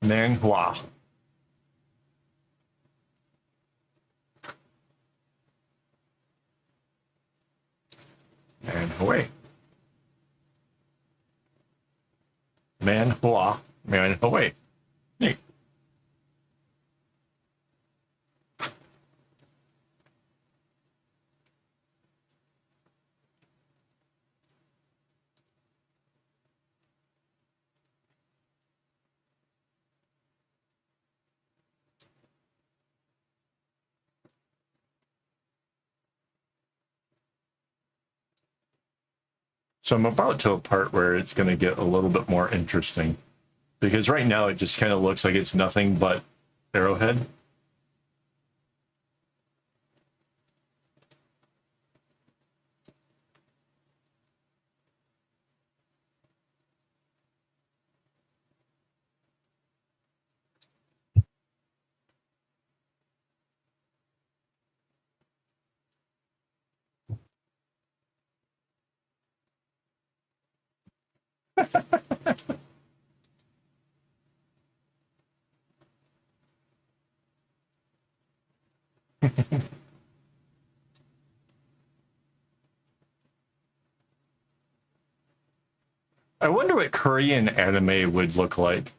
Manhua. Manhua. Manhua. Manhua. Neat. So I'm about to a part where it's going to get a little bit more interesting, because right now it just kind of looks like it's nothing but Arrowhead. I wonder what Korean anime would look like,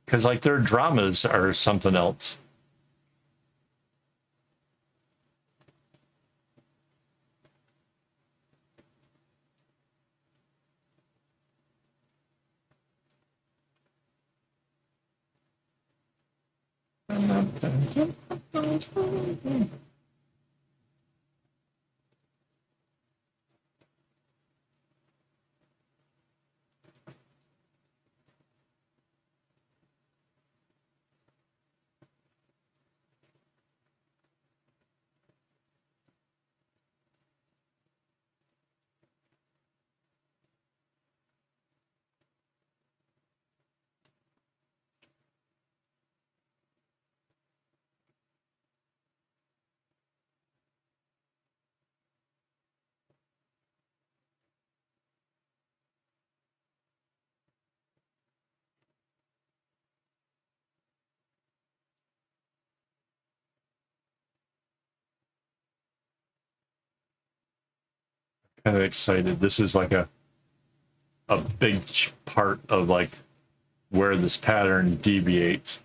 because like their dramas are something else. Kind of excited. This is like a big part of like where this pattern deviates.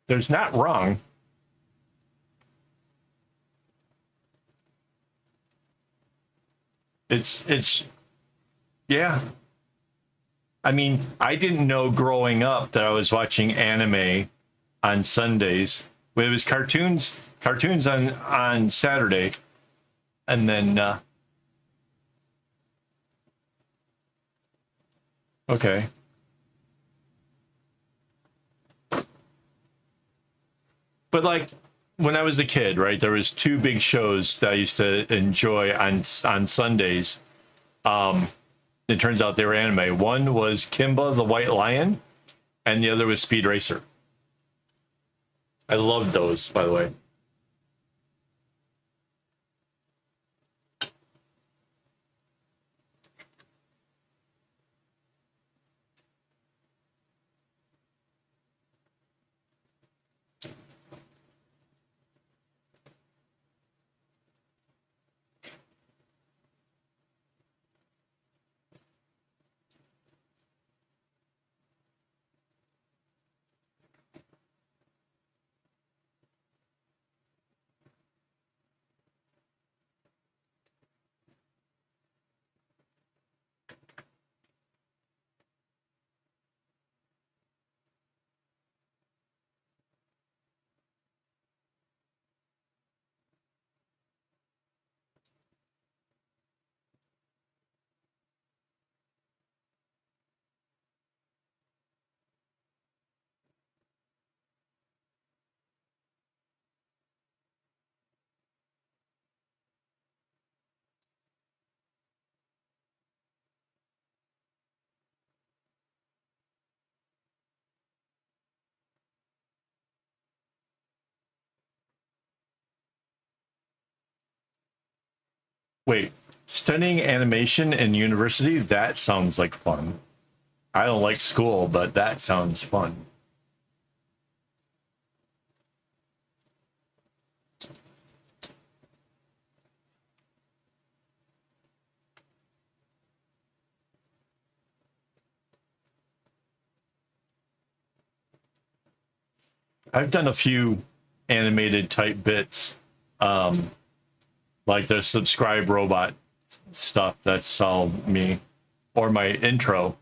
There's not wrong. It's yeah. I mean, I didn't know growing up that I was watching anime on Sundays. Well, it was cartoons on Saturday, and then okay. But like when I was a kid, right, there was two big shows that I used to enjoy on Sundays. It turns out they were anime. One was Kimba the White Lion, and the other was Speed Racer. I loved those, by the way. Wait, studying animation in university? That sounds like fun. I don't like school, but that sounds fun. I've done a few animated type bits, like the subscribe robot stuff. That's all me, or my intro.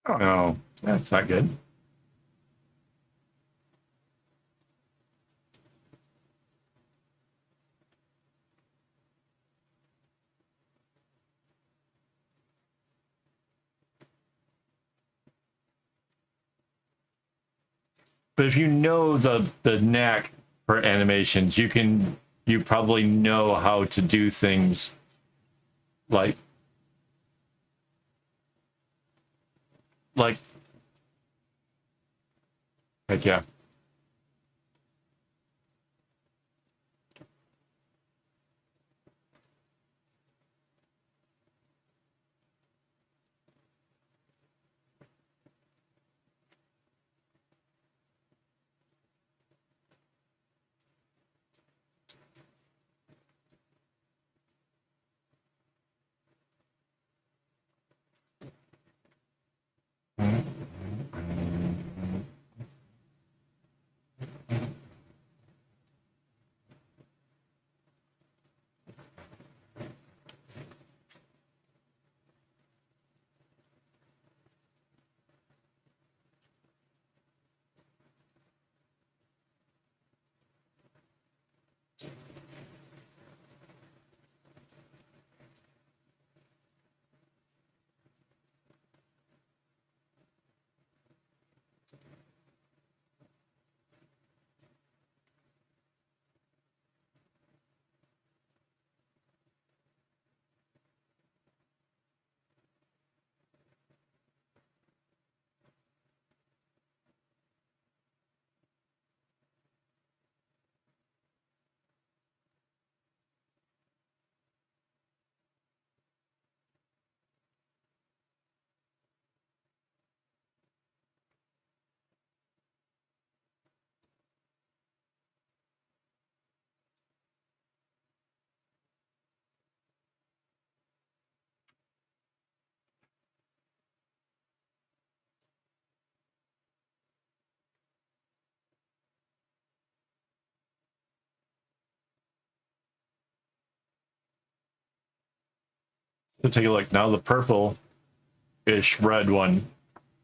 Oh no, that's not good. But if you know the knack for animations, you probably know how to do things like like heck yeah. So take a look now. The purple-ish red one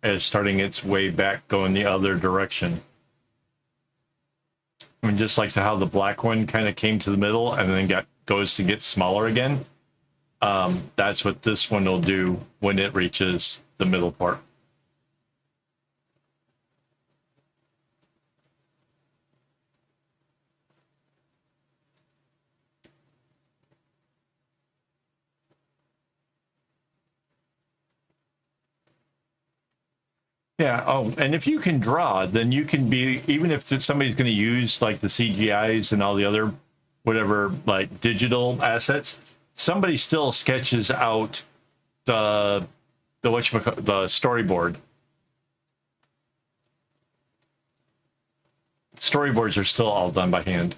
is starting its way back, going the other direction. I mean, just like how the black one kind of came to the middle and then goes to get smaller again. That's what this one will do when it reaches the middle part. Yeah. Oh, and if you can draw, then you can be, even if somebody's going to use like the CGIs and all the other whatever like digital assets, somebody still sketches out the storyboard storyboards are still all done by hand.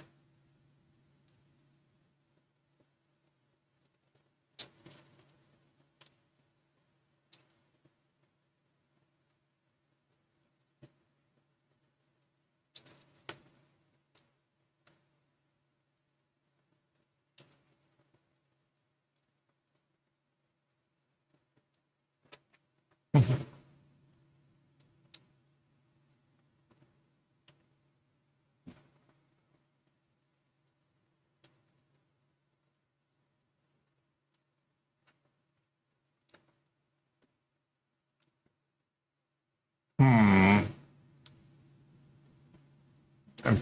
Hmm. I'm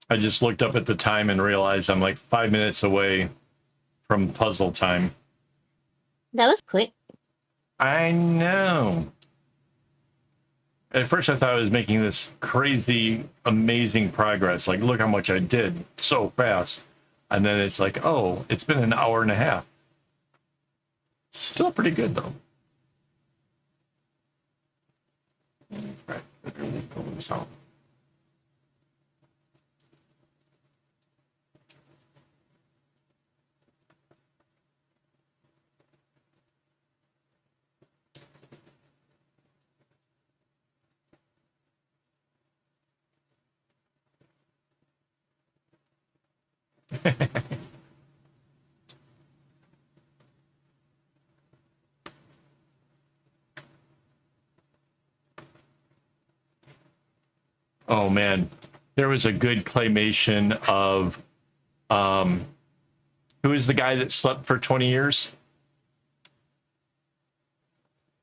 I just looked up at the time and realized I'm like 5 minutes away from puzzle time. That was quick. I know. At first I thought I was making this crazy, amazing progress. Like, look how much I did so fast. And then it's like, oh, it's been an hour and a half. Still pretty good, though. Right. So. Oh man, there was a good claymation of who is the guy that slept for 20 years?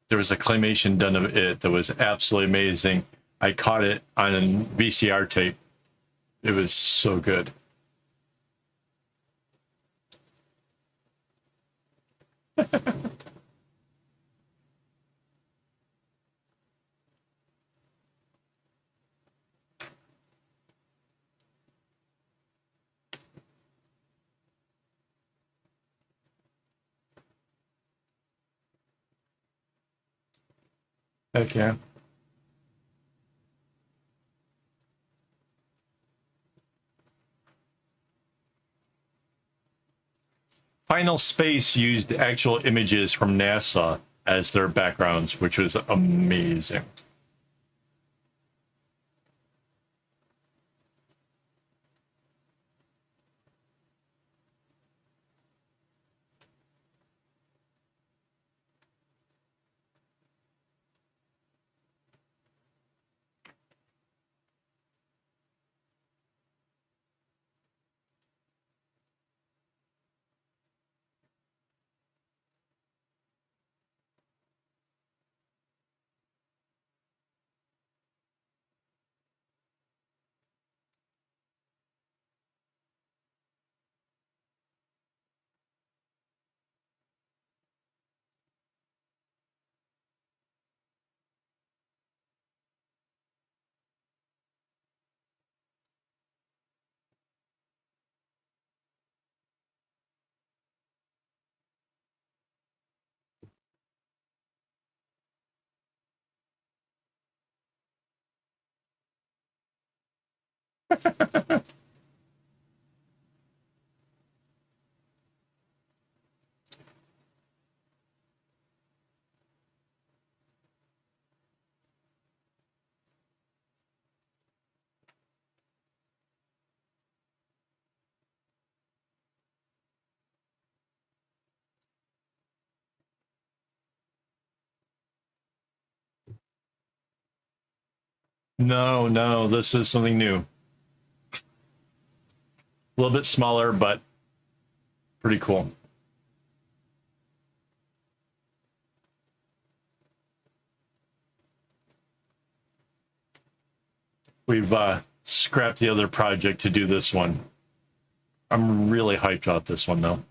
There was a claymation done of it that was absolutely amazing. I caught it on a VCR tape. It was so good. Heck yeah. Final Space used actual images from NASA as their backgrounds, which was amazing. No, no, this is something new. A little bit smaller, but pretty cool. We've scrapped the other project to do this one. I'm really hyped about this one, though.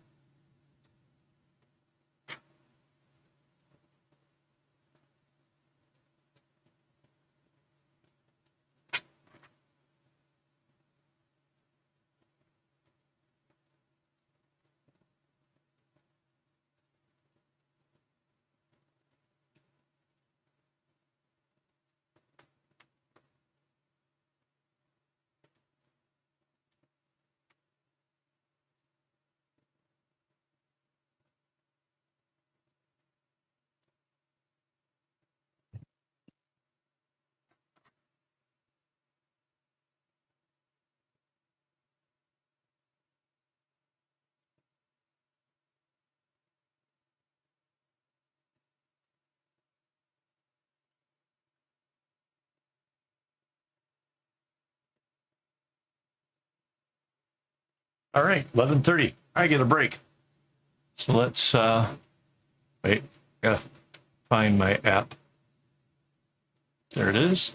All right, 11:30. I get a break. So let's wait. Gotta find my app. There it is.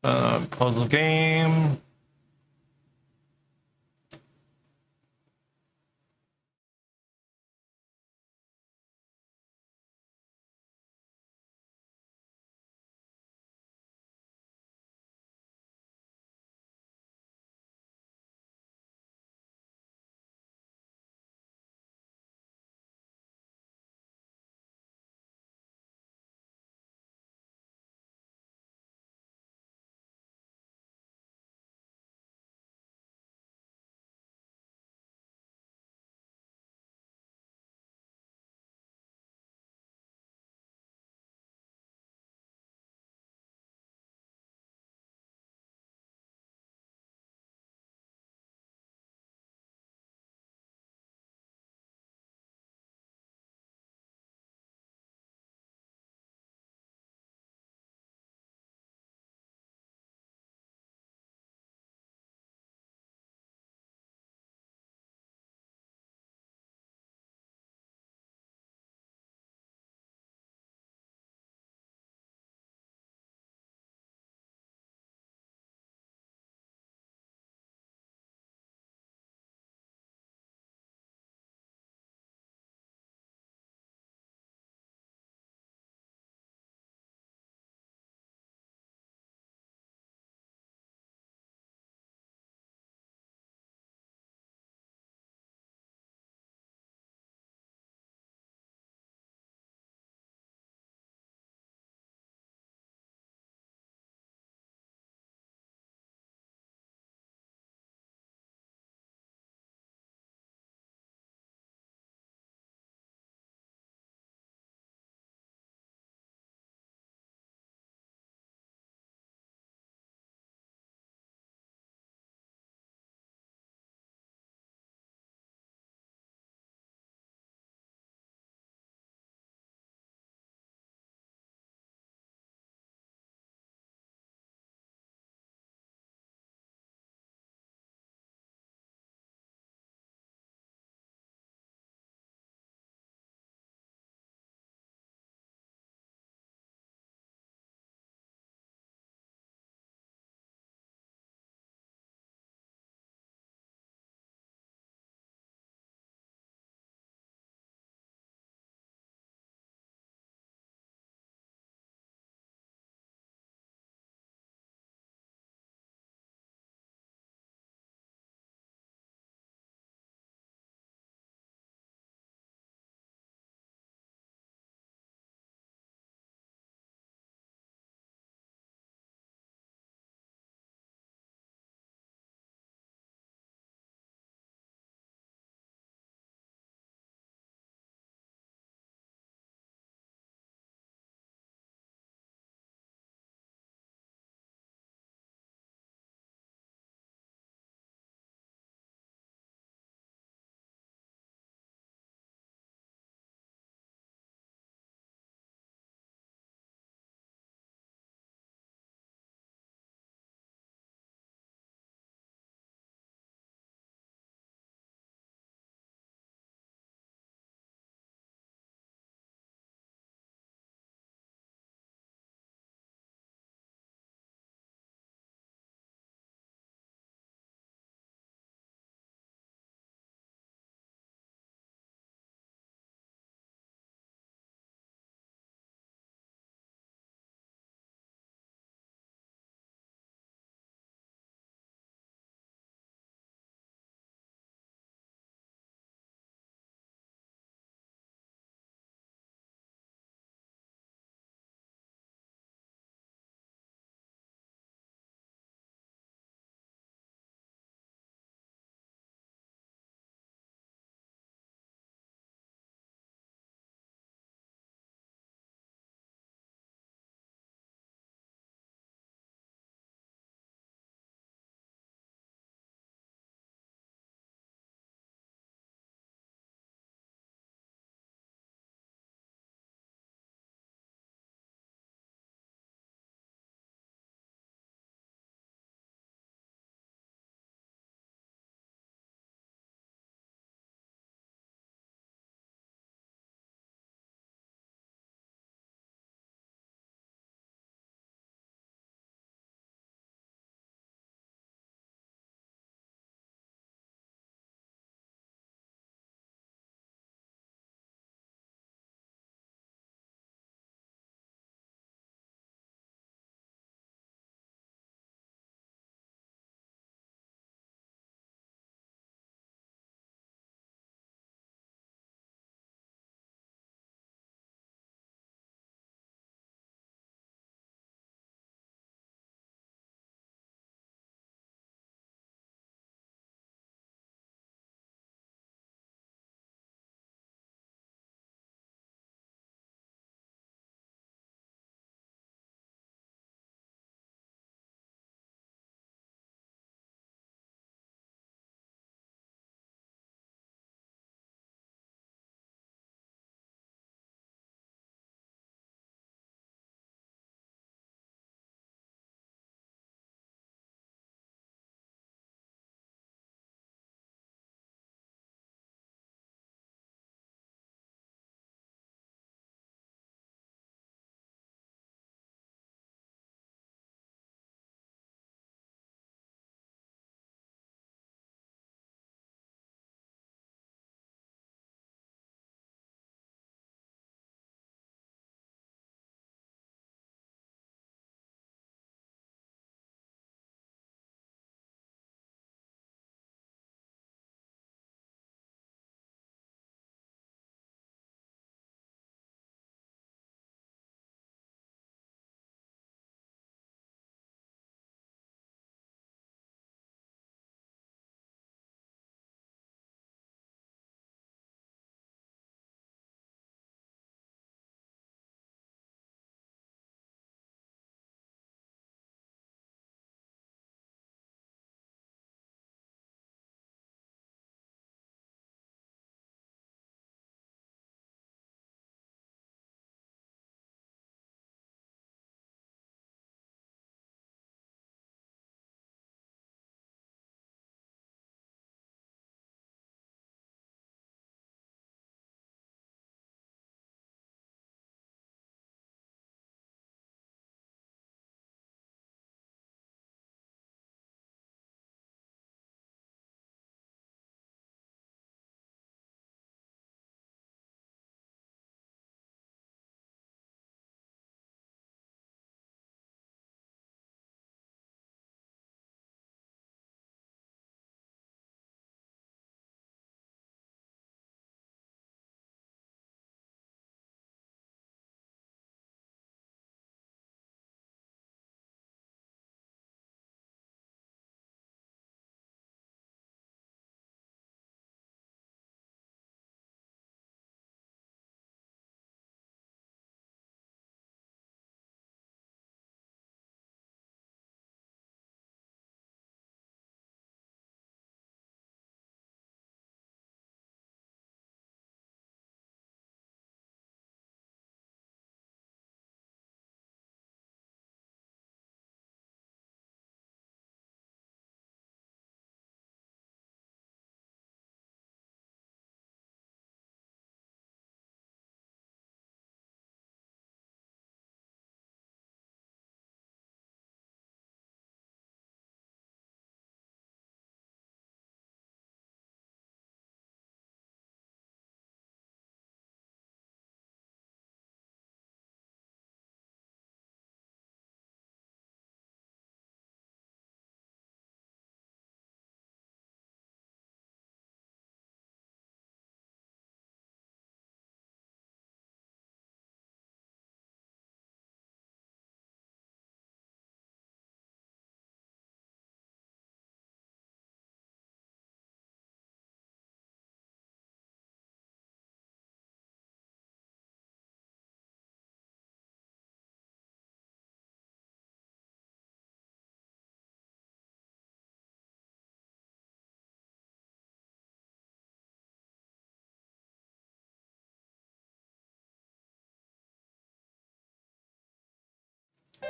Puzzle game.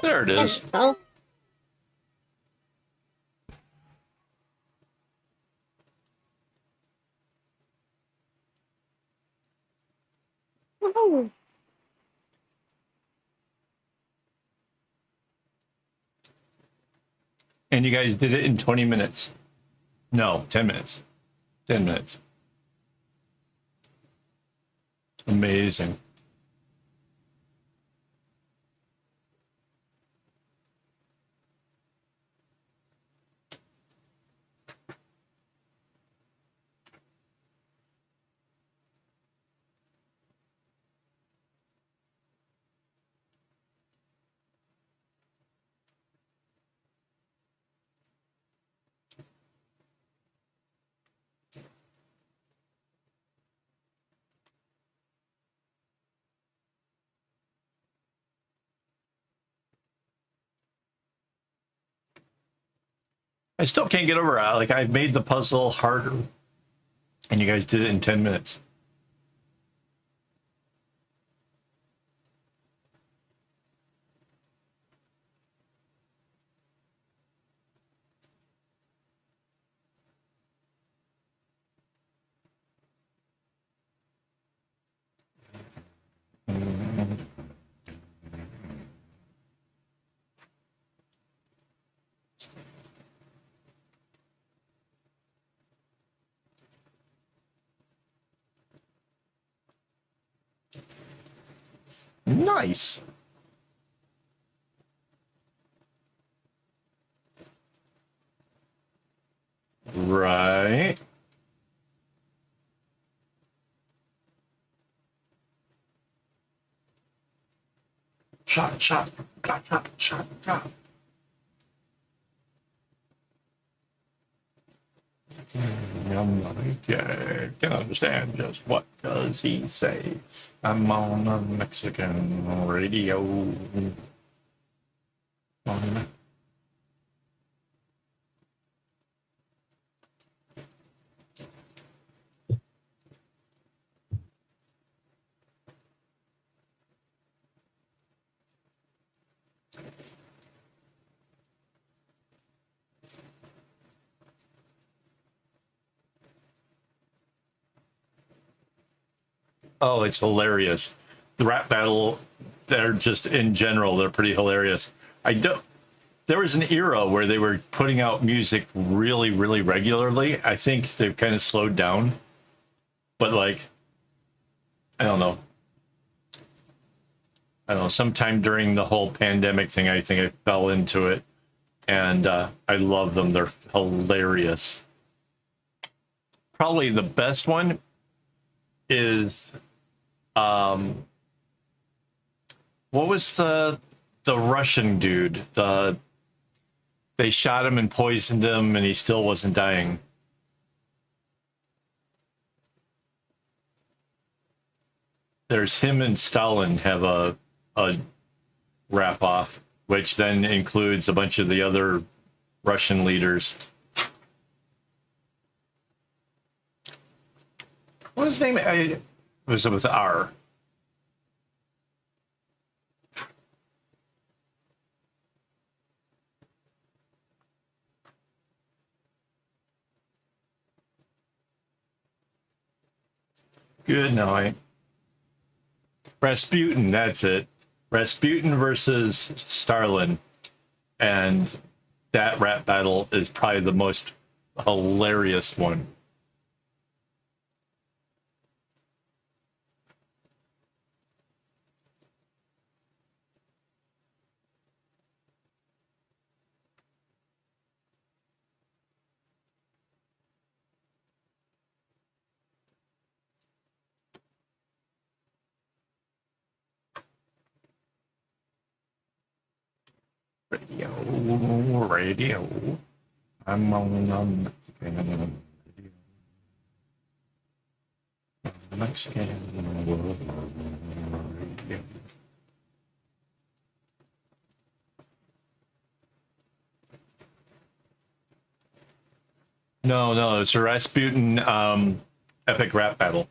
There it is. Oh, woohoo. And you guys did it in 20 minutes. No, 10 minutes. 10 minutes. Amazing. I still can't get over it. Like, I made the puzzle harder, and you guys did it in 10 minutes. Nice. Right. Shot, shot, shot, shot, shot, shot. I can understand just what does he say. I'm on a Mexican radio. Oh, it's hilarious. The rap battle, they're just in general, they're pretty hilarious. I don't. There was an era where they were putting out music really, really regularly. I think they've kind of slowed down, but like, I don't know. I don't know. Sometime during the whole pandemic thing, I think I fell into it, and I love them. They're hilarious. Probably the best one is what was the Russian dude? They shot him and poisoned him and he still wasn't dying. There's him and Stalin have a wrap off, which then includes a bunch of the other Russian leaders. What was his name? It was with R. Good night. Rasputin, that's it. Rasputin versus Stalin. And that rap battle is probably the most hilarious one. Radio. I'm on Mexican radio. Mexican radio. No, it's a Rasputin epic rap battle.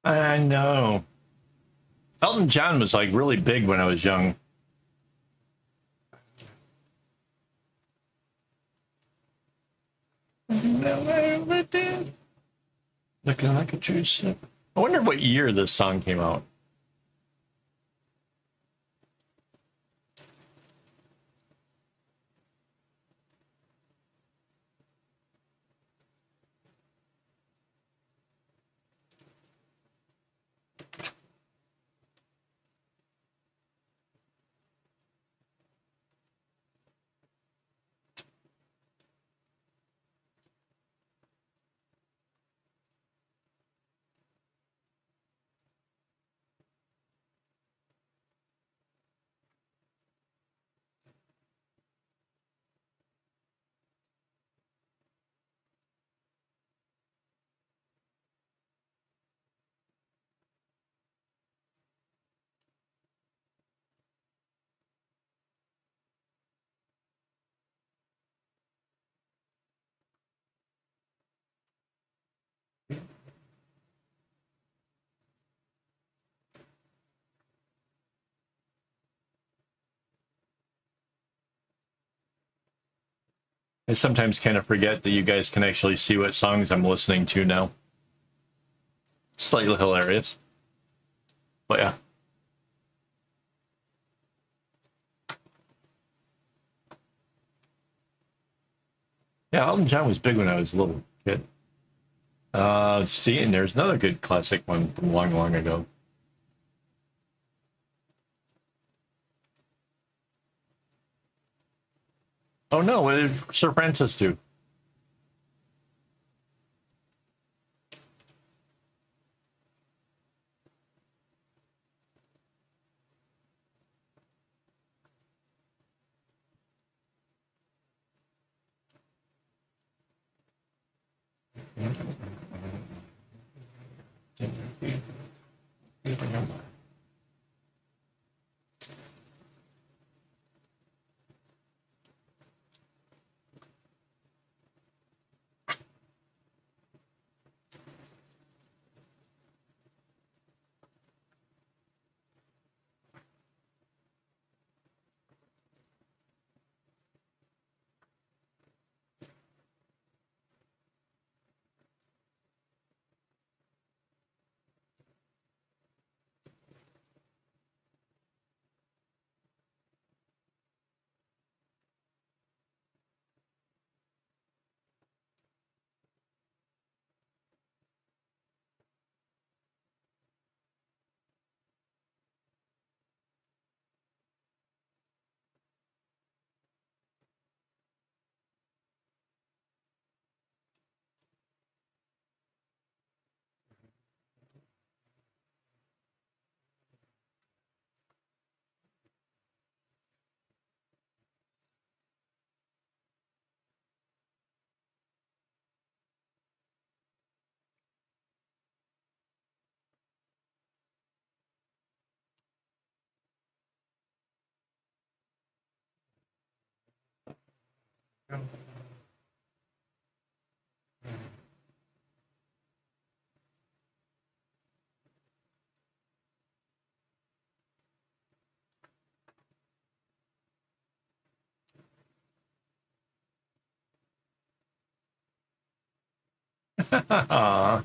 I know. Elton John was like really big when I was young. Looking like a true ship. I wonder what year this song came out. I sometimes kind of forget that you guys can actually see what songs I'm listening to now. Slightly hilarious. But yeah. Yeah, Elton John was big when I was a little kid. See, and there's another good classic one from long, long ago. Oh no, what did Sir Francis do? Aw.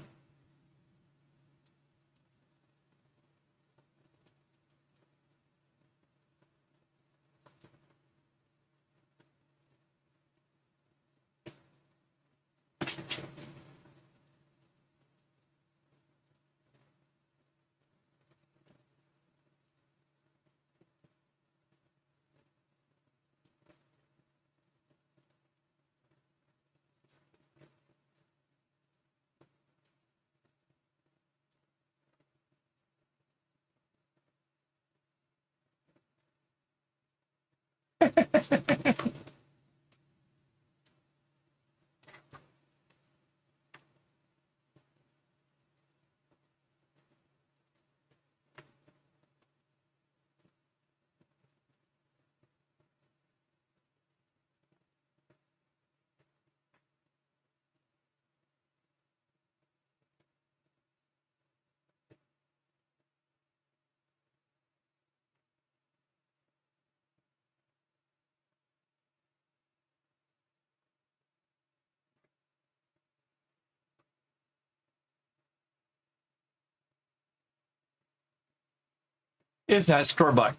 If that store-bought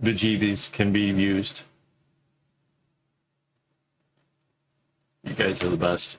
bejeebies can be used. You guys are the best.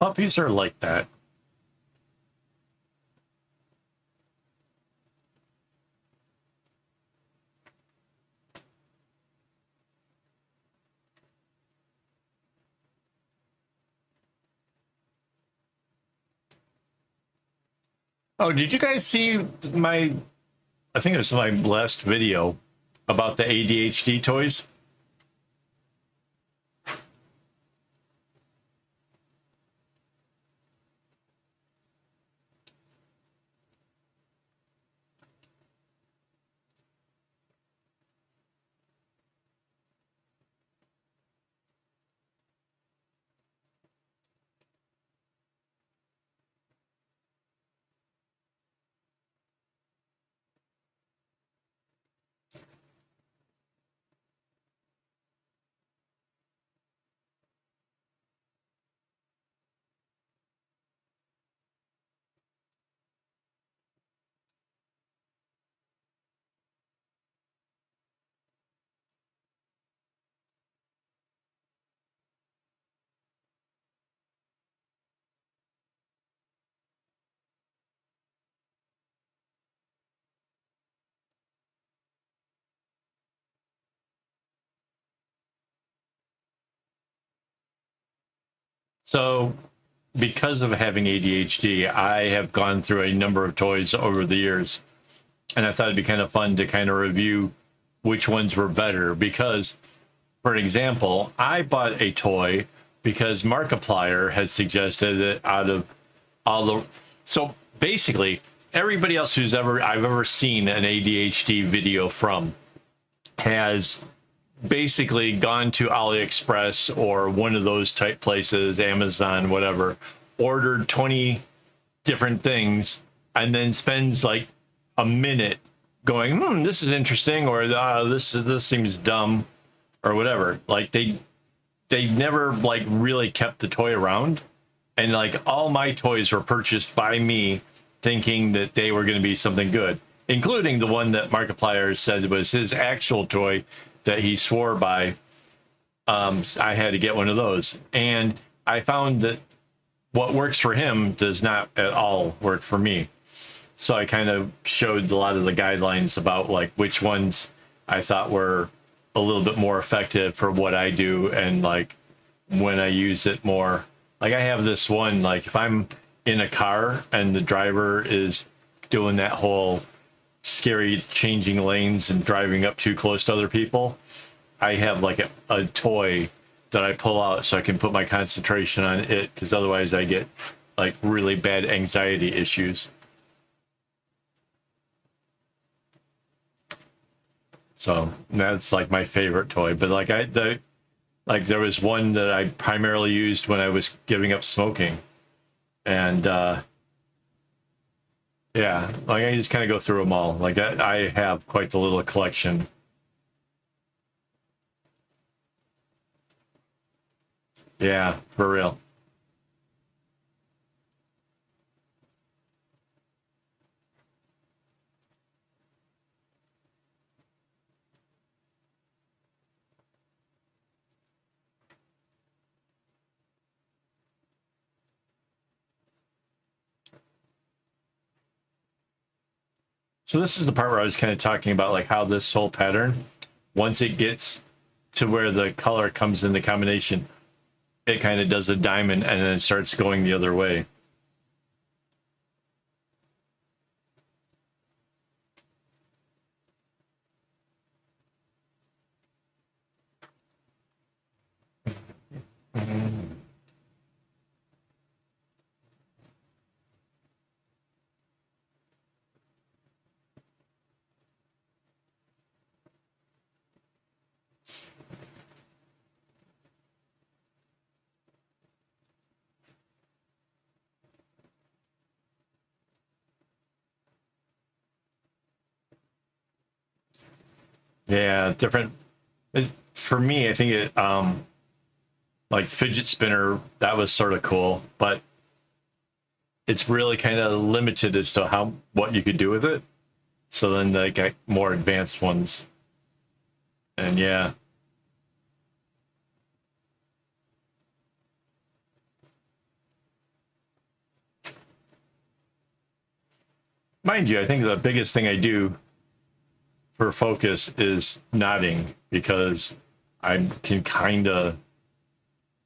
Puppies are like that. Oh, did you guys see my, I think it was my last video about the ADHD toys? So, because of having ADHD, I have gone through a number of toys over the years. And I thought it'd be kind of fun to kind of review which ones were better. Because, for example, I bought a toy because Markiplier had suggested that out of all the... So, basically, everybody else who's I've ever seen an ADHD video from has basically gone to AliExpress or one of those type places, Amazon, whatever, ordered 20 different things, and then spends like a minute going, this is interesting, or this seems dumb, or whatever. Like they never like really kept the toy around, and like all my toys were purchased by me thinking that they were going to be something good, including the one that Markiplier said was his actual toy that he swore by. I had to get one of those, and I found that what works for him does not at all work for me. So I kind of showed a lot of the guidelines about like which ones I thought were a little bit more effective for what I do, and like when I use it more. Like I have this one, like if I'm in a car and the driver is doing that whole scary changing lanes and driving up too close to other people, I have like a toy that I pull out so I can put my concentration on it, because otherwise I get like really bad anxiety issues. So that's like my favorite toy. But like there was one that I primarily used when I was giving up smoking, and yeah, like I just kind of go through them all. Like I have quite the little collection. Yeah, for real. So this is the part where I was kind of talking about like how this whole pattern, once it gets to where the color comes in the combination, it kind of does a diamond and then it starts going the other way. Yeah, different. For me, I think it like fidget spinner, that was sort of cool, but it's really kind of limited as to what you could do with it. So then they get more advanced ones, and yeah. Mind you, I think the biggest thing I do for focus is nodding, because I can kind of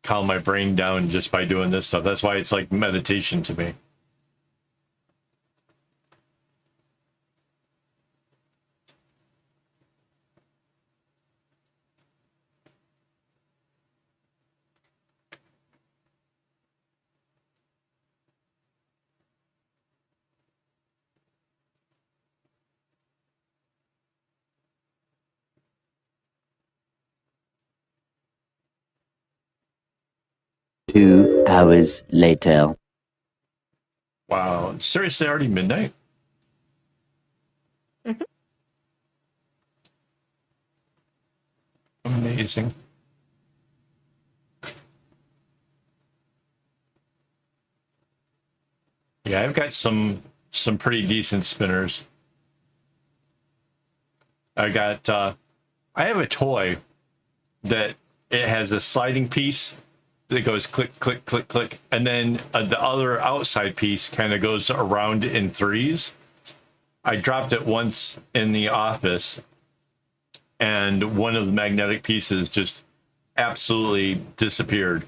calm my brain down just by doing this stuff. That's why it's like meditation to me. Two hours later. Wow, seriously, already midnight? Mhm. Amazing. Yeah, I've got some pretty decent spinners. I have a toy that it has a sliding piece that goes click, click, click, click, and then the other outside piece kind of goes around in threes. I dropped it once in the office, and one of the magnetic pieces just absolutely disappeared.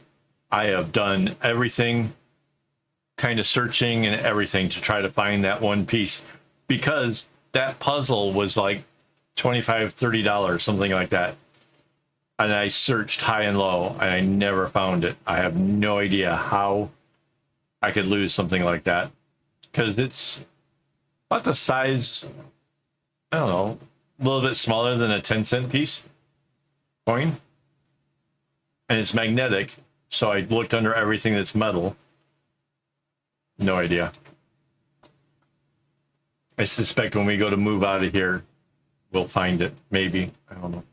I have done everything, kind of searching and everything to try to find that one piece, because that puzzle was like $25-$30, something like that. And I searched high and low and I never found it. I have no idea how I could lose something like that, because it's about the size, I don't know, a little bit smaller than a 10-cent piece. coin, and it's magnetic. So I looked under everything that's metal. No idea. I suspect when we go to move out of here, we'll find it. Maybe. I don't know.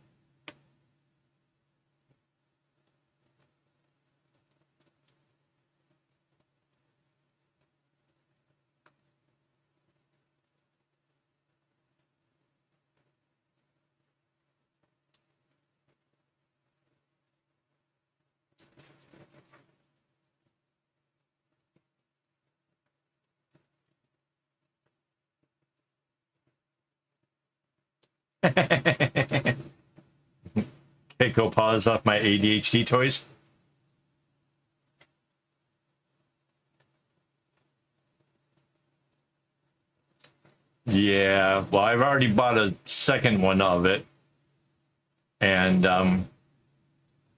Keiko paws off my ADHD toys. Yeah, well, I've already bought a second one of it. And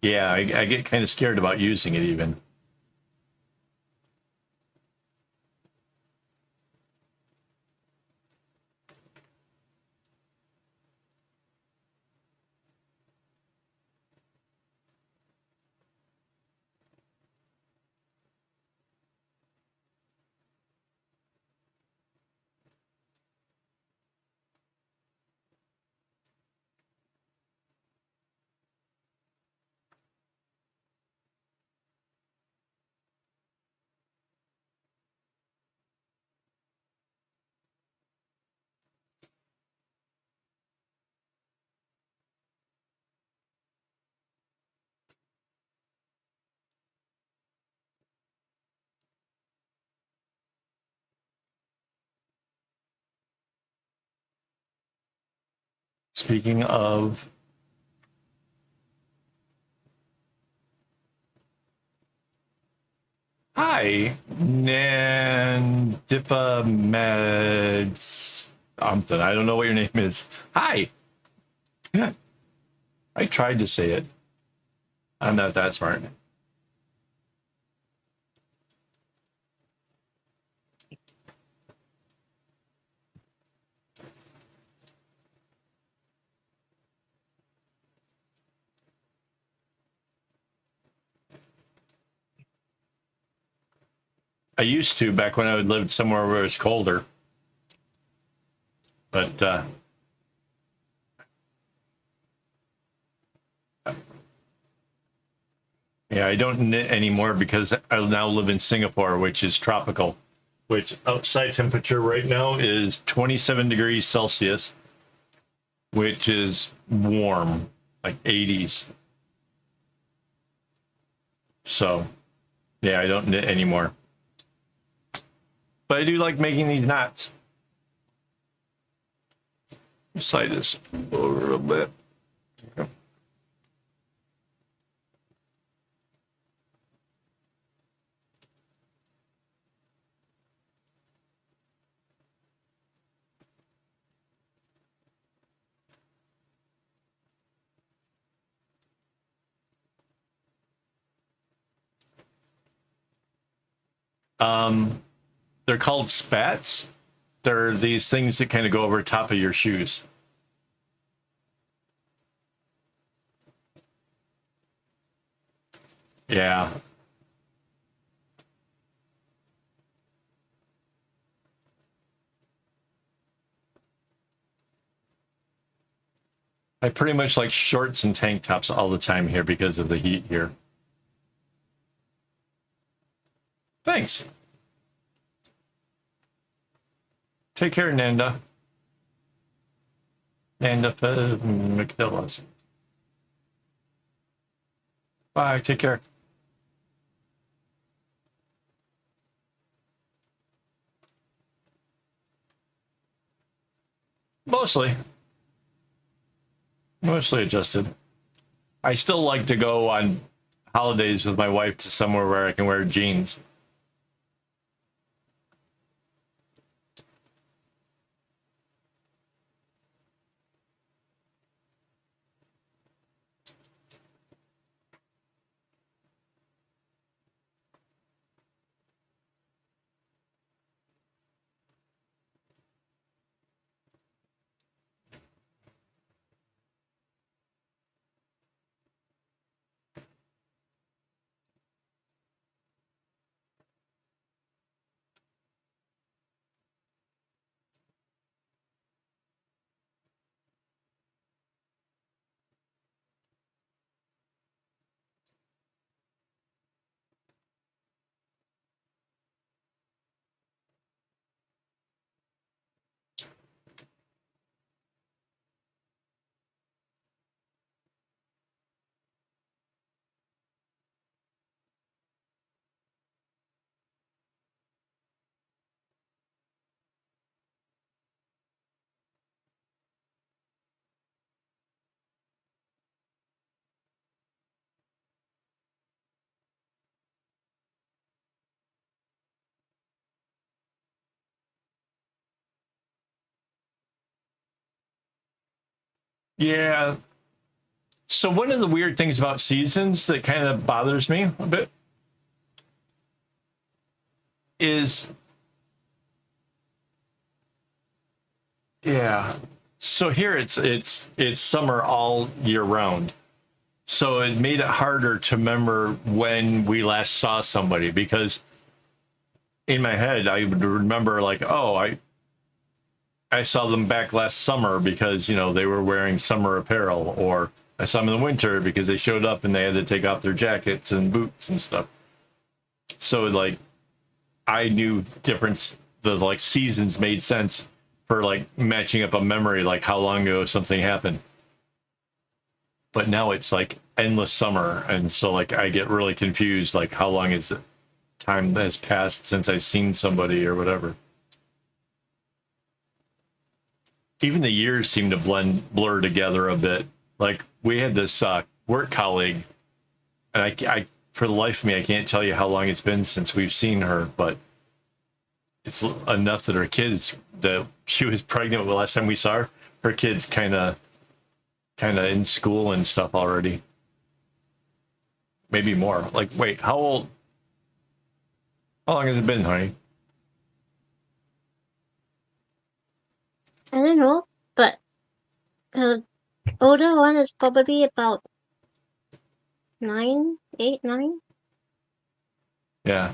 yeah, I get kind of scared about using it even. Speaking of, hi, Nandipa Meds something. I don't know what your name is. Hi. I tried to say it. I'm not that smart. I used to back when I would live somewhere where it was colder. But yeah, I don't knit anymore because I now live in Singapore, which is tropical, which outside temperature right now is 27 degrees Celsius, which is warm, like 80s. So yeah, I don't knit anymore. But I do like making these knots. Slide this over a bit. They're called spats. They're these things that kind of go over top of your shoes. Yeah. I pretty much like shorts and tank tops all the time here because of the heat here. Thanks. Take care, Nanda. Nanda McDillas. Bye. Take care. Mostly adjusted. I still like to go on holidays with my wife to somewhere where I can wear jeans. Yeah. So one of the weird things about seasons that kind of bothers me a bit is, yeah. So here it's summer all year round. So it made it harder to remember when we last saw somebody, because in my head I would remember like, oh, I saw them back last summer because, you know, they were wearing summer apparel, or I saw them in the winter because they showed up and they had to take off their jackets and boots and stuff. So like I knew the like seasons made sense for like matching up a memory, like how long ago something happened. But now it's like endless summer, and so like I get really confused, like how long is it time has passed since I've seen somebody or whatever. Even the years seem to blur together a bit. Like we had this work colleague, and I for the life of me I can't tell you how long it's been since we've seen her, but it's enough that her kids, that she was pregnant the last time we saw her, her kids kind of in school and stuff already. Maybe more. Like, wait, how long has it been, honey? I don't know, but the older one is probably about 9, 8, 9. Yeah.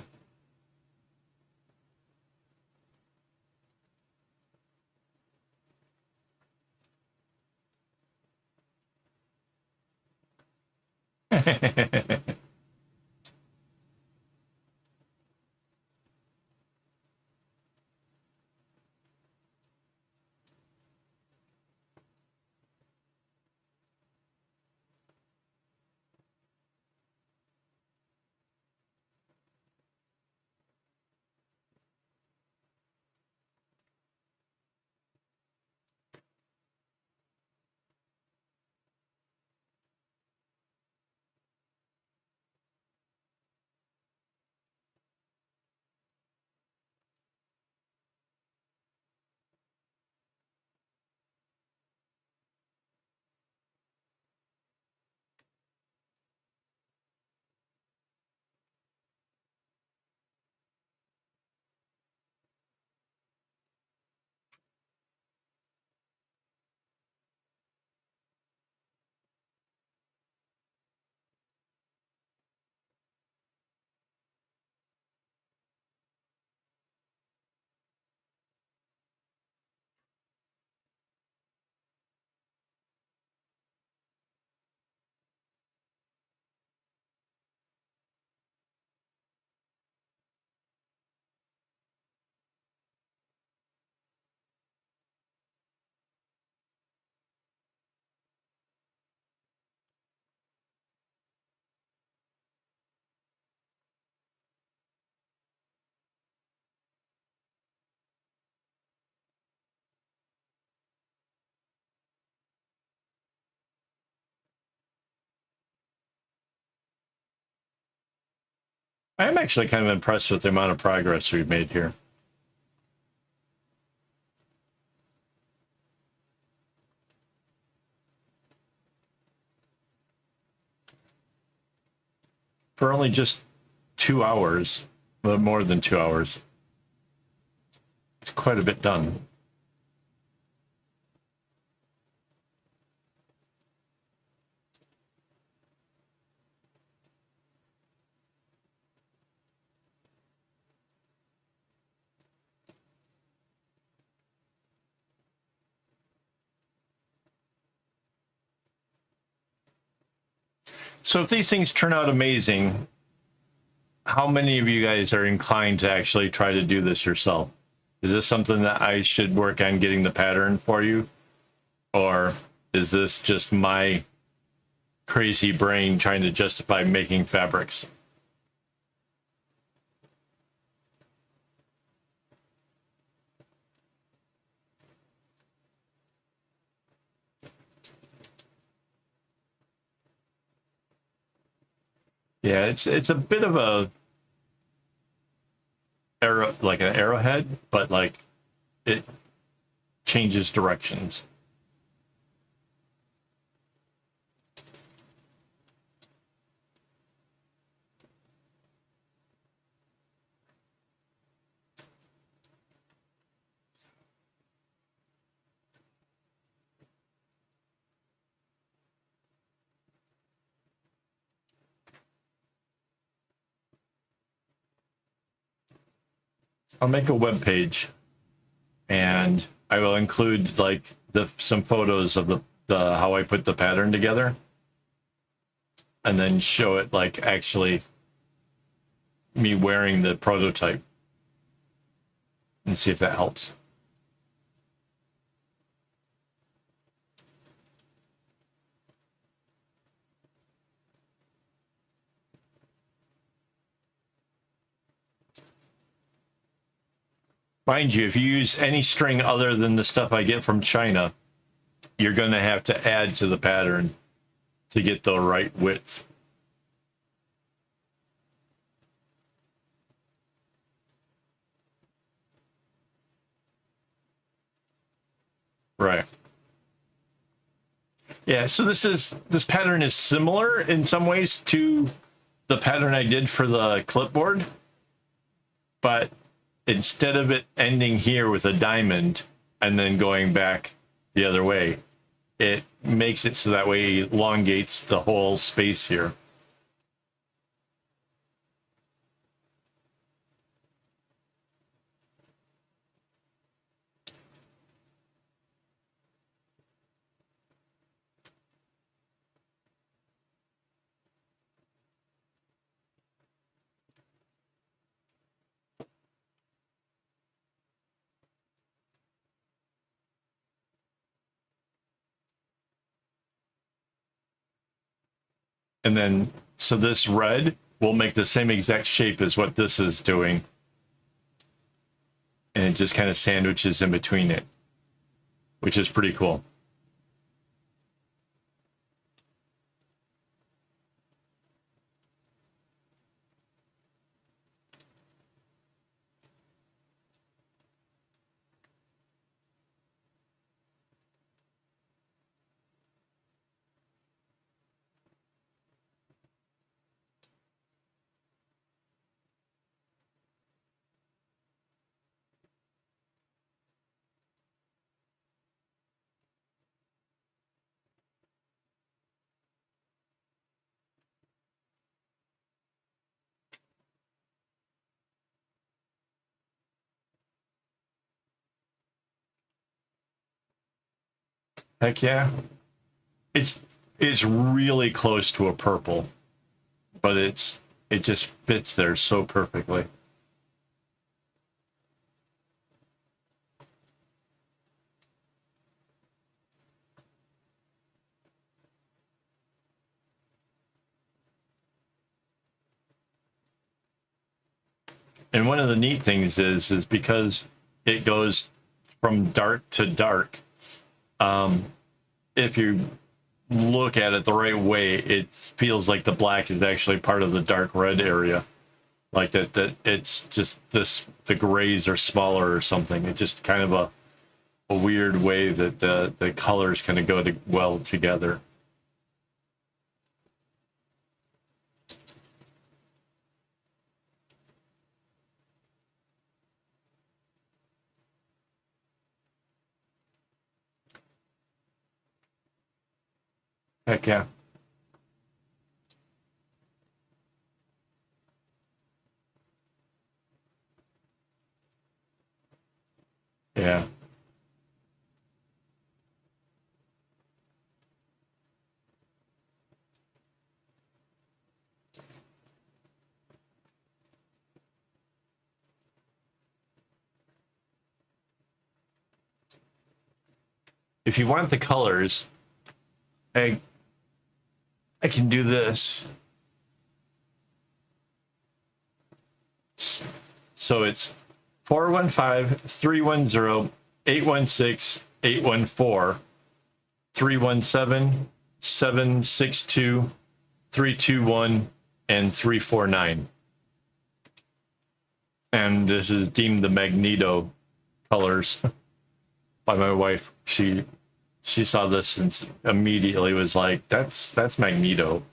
I am actually kind of impressed with the amount of progress we've made here. For only just 2 hours, well, more than 2 hours, it's quite a bit done. So if these things turn out amazing, how many of you guys are inclined to actually try to do this yourself? Is this something that I should work on getting the pattern for you? Or is this just my crazy brain trying to justify making fabrics? Yeah, it's a bit of a arrow, like an arrowhead, but like it changes directions. I'll make a web page, and I will include like some photos of the how I put the pattern together, and then show it like actually me wearing the prototype, and see if that helps. Mind you, if you use any string other than the stuff I get from China, you're going to have to add to the pattern to get the right width. Right. Yeah, so this pattern is similar in some ways to the pattern I did for the clipboard, but instead of it ending here with a diamond and then going back the other way, it makes it so that way it elongates the whole space here. And then, so this red will make the same exact shape as what this is doing. And it just kind of sandwiches in between it, which is pretty cool. Heck yeah. It's really close to a purple, but it just fits there so perfectly. And one of the neat things is because it goes from dark to dark, if you look at it the right way, it feels like the black is actually part of the dark red area. Like that it's just the grays are smaller or something. It's just kind of a weird way that the colors kind of go well together. Heck yeah. Yeah. If you want the colors, I can do this. So it's 415-310-816-814, 317-762-321, and 349. And this is deemed the Magneto colors by my wife. She saw this and immediately was like, that's Magneto.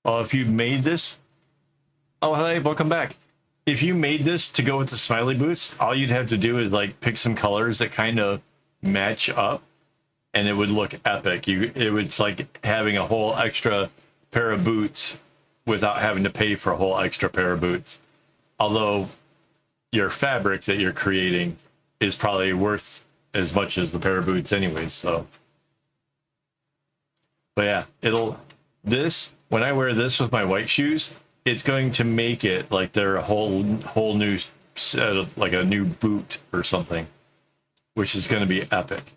Well, if you made this, oh, hey, welcome back. If you made this to go with the smiley boots, all you'd have to do is like pick some colors that kind of match up, and it would look epic. It was like having a whole extra pair of boots without having to pay for a whole extra pair of boots. Although your fabric that you're creating is probably worth as much as the pair of boots anyways, so. But yeah, this, when I wear this with my white shoes, it's going to make it like they're a whole new set of, like a new boot or something, which is going to be epic.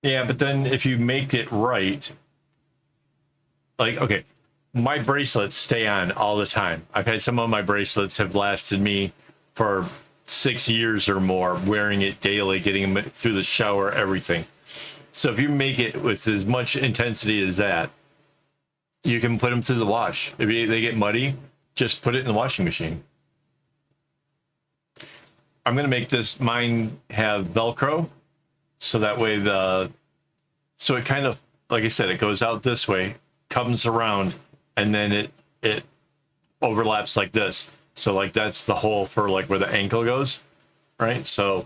Yeah, but then if you make it right, like, okay, my bracelets stay on all the time. I've had some of my bracelets have lasted me for 6 years or more, wearing it daily, getting them through the shower, everything. So if you make it with as much intensity as that, you can put them through the wash. If they get muddy, just put it in the washing machine. I'm going to make mine have Velcro, so that way so it kind of, like I said, it goes out this way, comes around, and then it overlaps like this. So like that's the hole for like where the ankle goes, right? So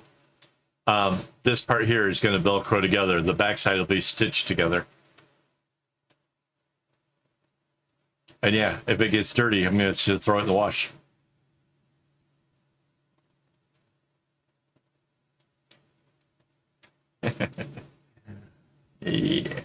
this part here is going to Velcro together. The backside will be stitched together. And yeah, if it gets dirty, I'm going to throw it in the wash. Yeah.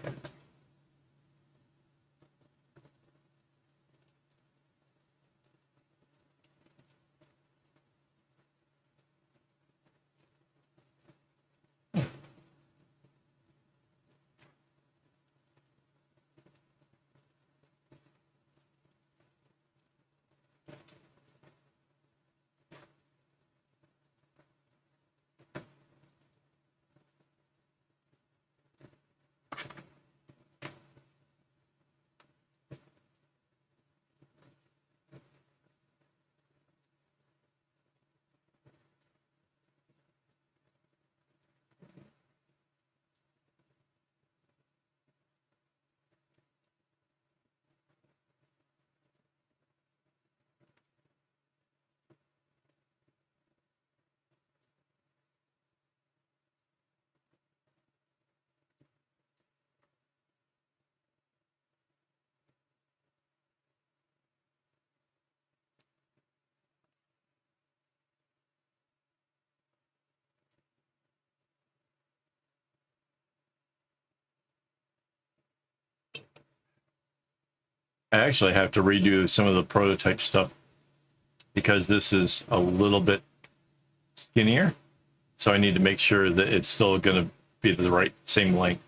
I actually have to redo some of the prototype stuff because this is a little bit skinnier. So I need to make sure that it's still going to be the right same length.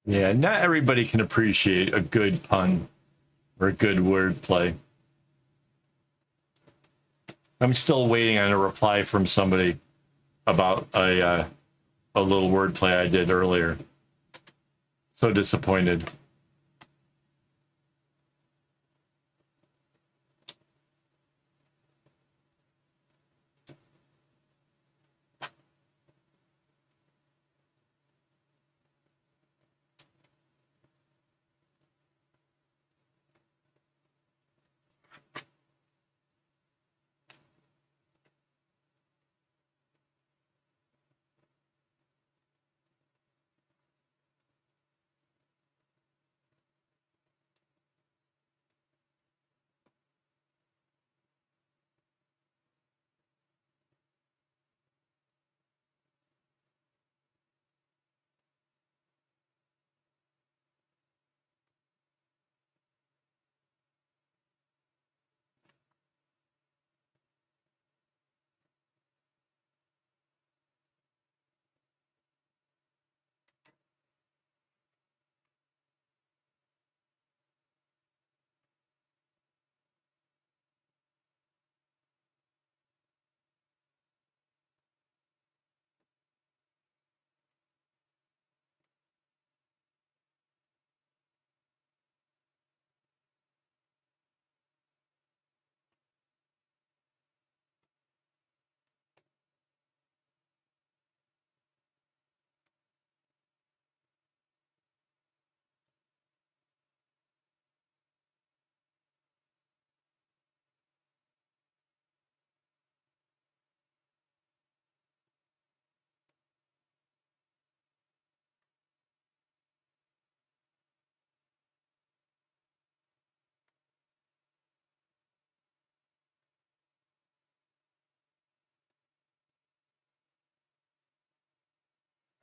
Yeah, not everybody can appreciate a good pun or a good wordplay. I'm still waiting on a reply from somebody about a little wordplay I did earlier. So disappointed.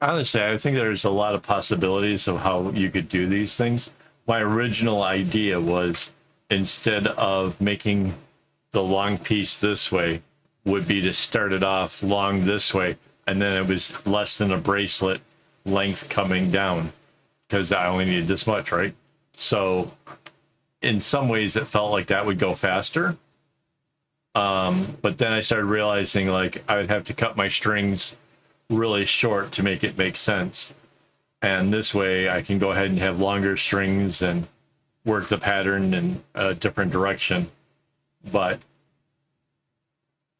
Honestly, I think there's a lot of possibilities of how you could do these things. My original idea was, instead of making the long piece this way, would be to start it off long this way, and then it was less than a bracelet length coming down, because I only needed this much, right? So in some ways it felt like that would go faster. But then I started realizing like I would have to cut my strings really short to make it make sense. And this way I can go ahead and have longer strings and work the pattern in a different direction. But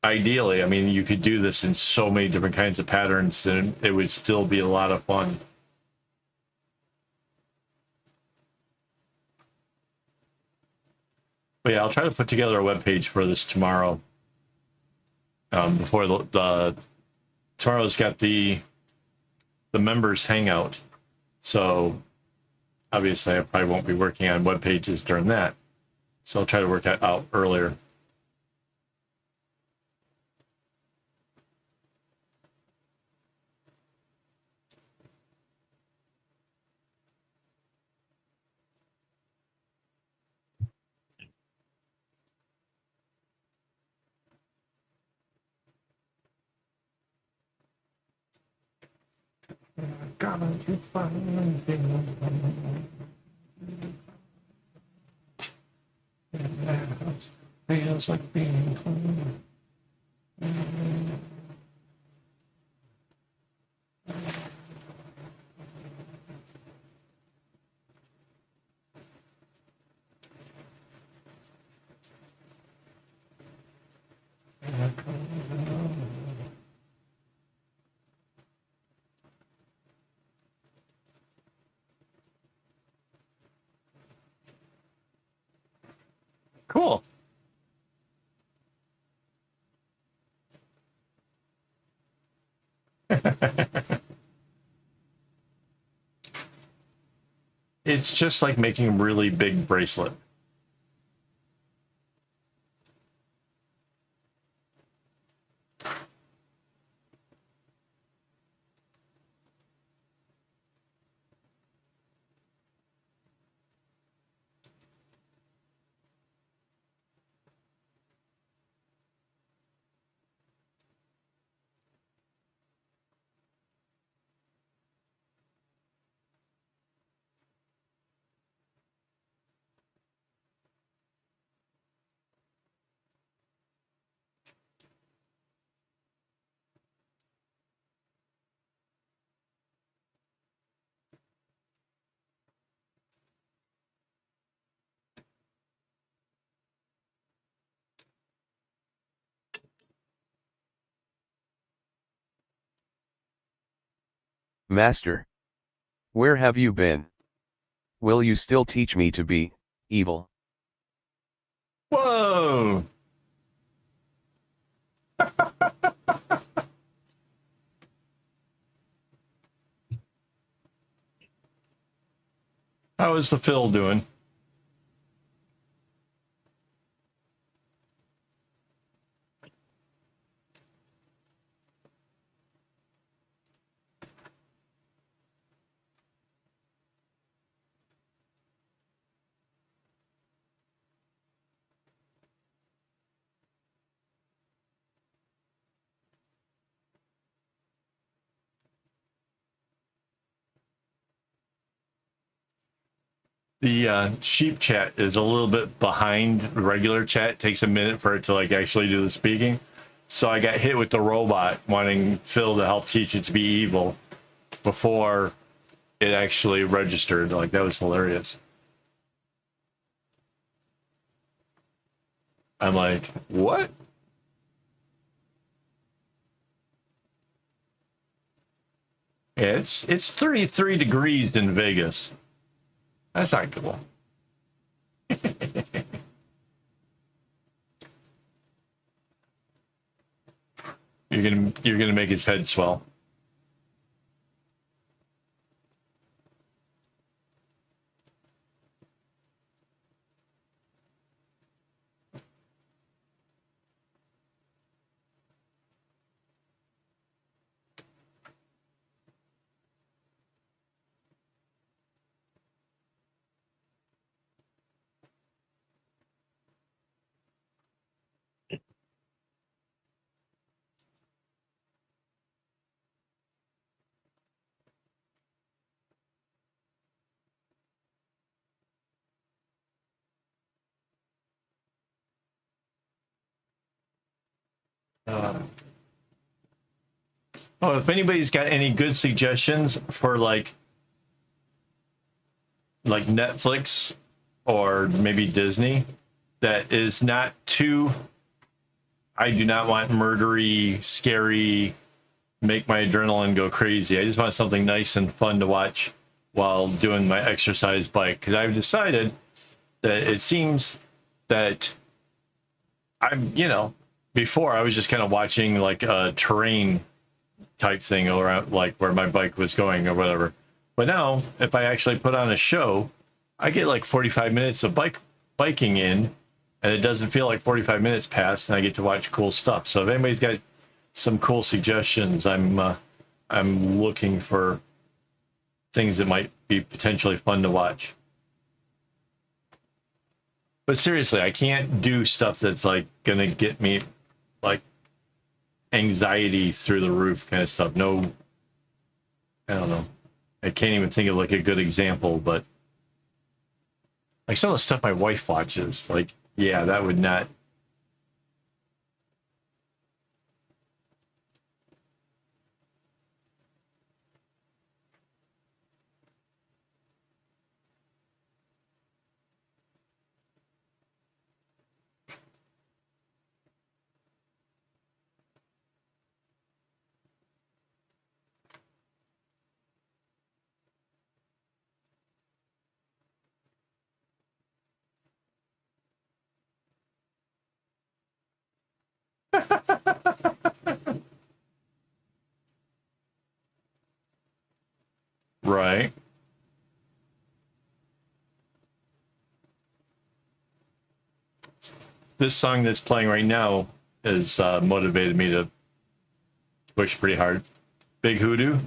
ideally, I mean, you could do this in so many different kinds of patterns and it would still be a lot of fun. But yeah, I'll try to put together a web page for this tomorrow. Before the tomorrow's got the members hangout, so obviously I probably won't be working on web pages during that. So I'll try to work that out earlier. Feels like being clean. Cool. It's just like making a really big bracelet. Master, where have you been? Will you still teach me to be evil? Whoa! How is the Phil doing? The sheep chat is a little bit behind regular chat. It takes a minute for it to like actually do the speaking. So I got hit with the robot wanting Phil to help teach it to be evil before it actually registered. Like, that was hilarious. I'm like, what? Yeah, it's 33 degrees in Vegas. That's not cool. You're gonna make his head swell. Oh, if anybody's got any good suggestions for like Netflix or maybe Disney that is not too, I do not want murdery, scary, make my adrenaline go crazy. I just want something nice and fun to watch while doing my exercise bike, because I've decided that it seems that before I was just kind of watching like a terrain type thing around, like where my bike was going or whatever. But now, if I actually put on a show, I get like 45 minutes of biking in, and it doesn't feel like 45 minutes passed, and I get to watch cool stuff. So if anybody's got some cool suggestions, I'm looking for things that might be potentially fun to watch. But seriously, I can't do stuff that's like gonna get me like anxiety through the roof kind of stuff. No, I don't know. I can't even think of like a good example, but like some of the stuff my wife watches, like, yeah, that would not. Right. This song that's playing right now has motivated me to push pretty hard. Big Hoodoo.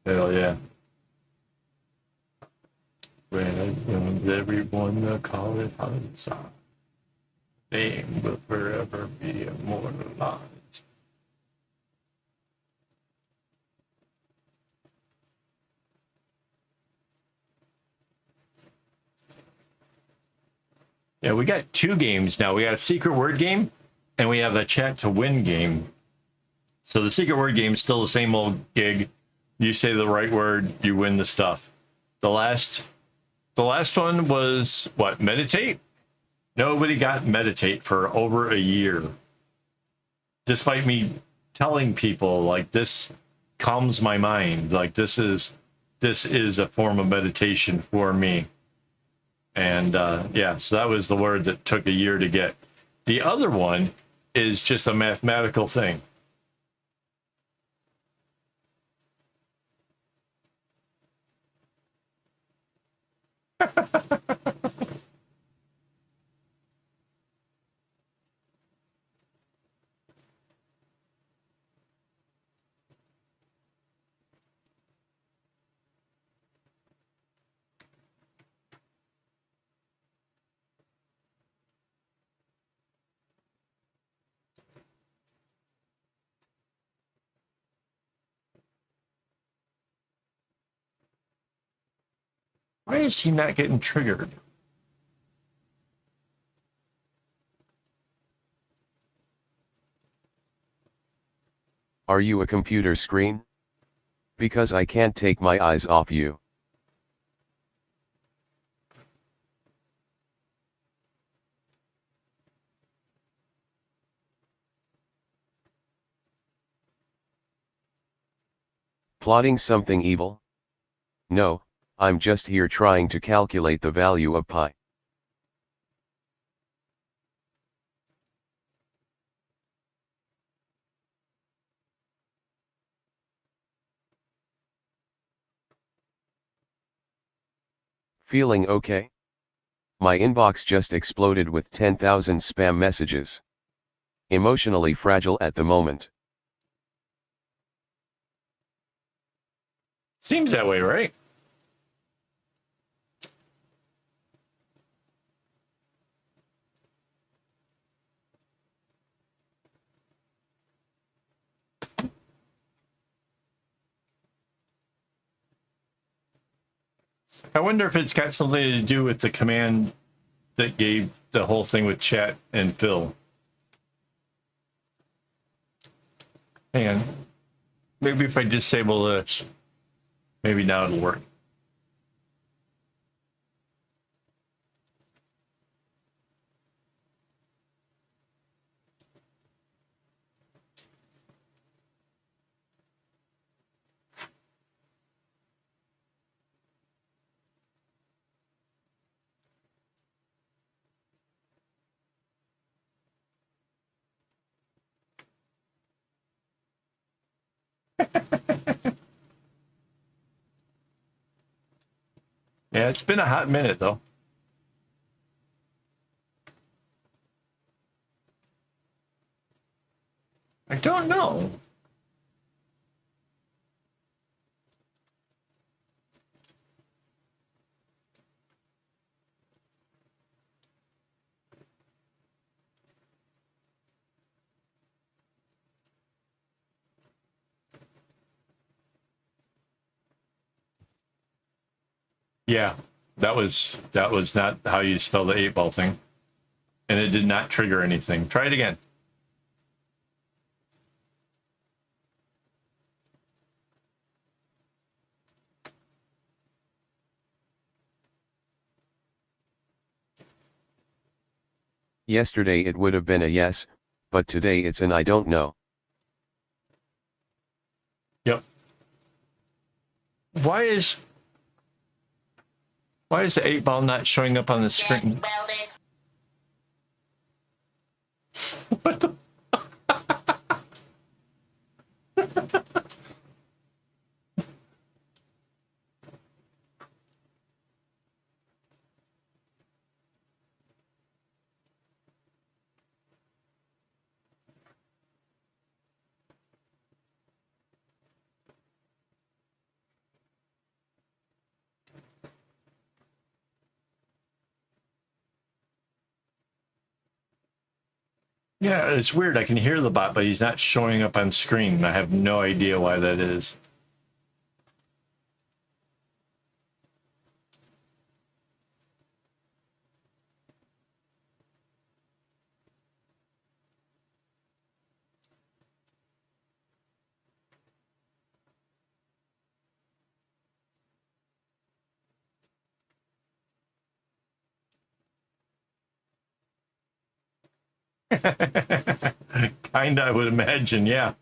Hell yeah. When I want everyone to call it homicide, name will forever be immortalized. Yeah, we got two games now. We got a secret word game, and we have a chat to win game. So the secret word game is still the same old gig. You say the right word, you win the stuff. The last one was what? Meditate? Nobody got meditate for over a year. Despite me telling people like this calms my mind. Like this is a form of meditation for me. And yeah, so that was the word that took a year to get. The other one is just a mathematical thing. Why is he not getting triggered? Are you a computer screen? Because I can't take my eyes off you. Plotting something evil? No, I'm just here trying to calculate the value of pi. Feeling okay? My inbox just exploded with 10,000 spam messages. Emotionally fragile at the moment. Seems that way, right? I wonder if it's got something to do with the command that gave the whole thing with chat and Phil. Hang on. Maybe if I disable this, maybe now it'll work. Yeah, it's been a hot minute though. I don't know. Yeah, that was not how you spell the 8-ball thing. And it did not trigger anything. Try it again. Yesterday it would have been a yes, but today it's an I don't know. Yep. Why is the 8-ball not showing up on the screen? What the? Yeah, it's weird. I can hear the bot, but he's not showing up on screen. I have no idea why that is. Kinda, I would imagine, yeah.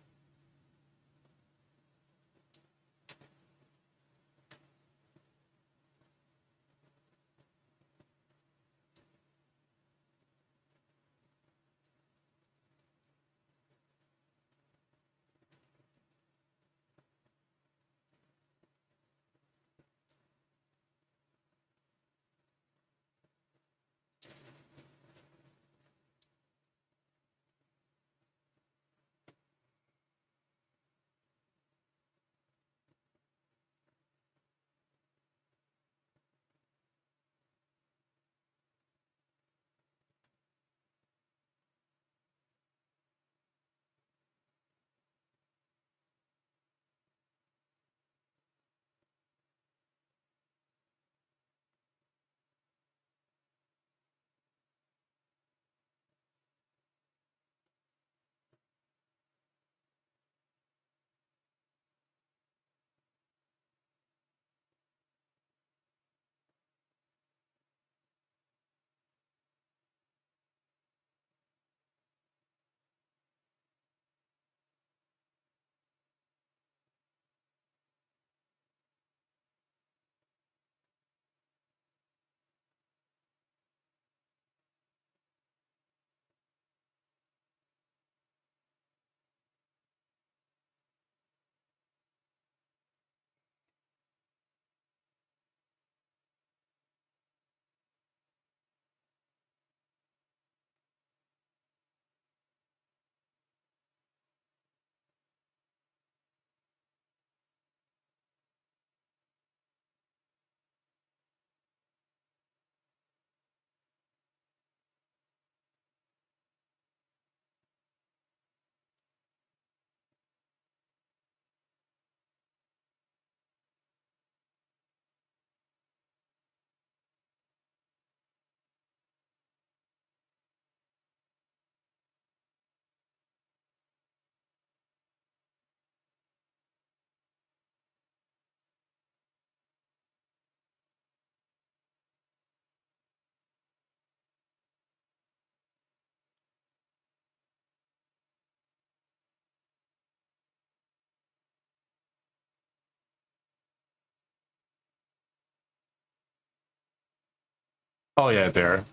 Oh yeah, they're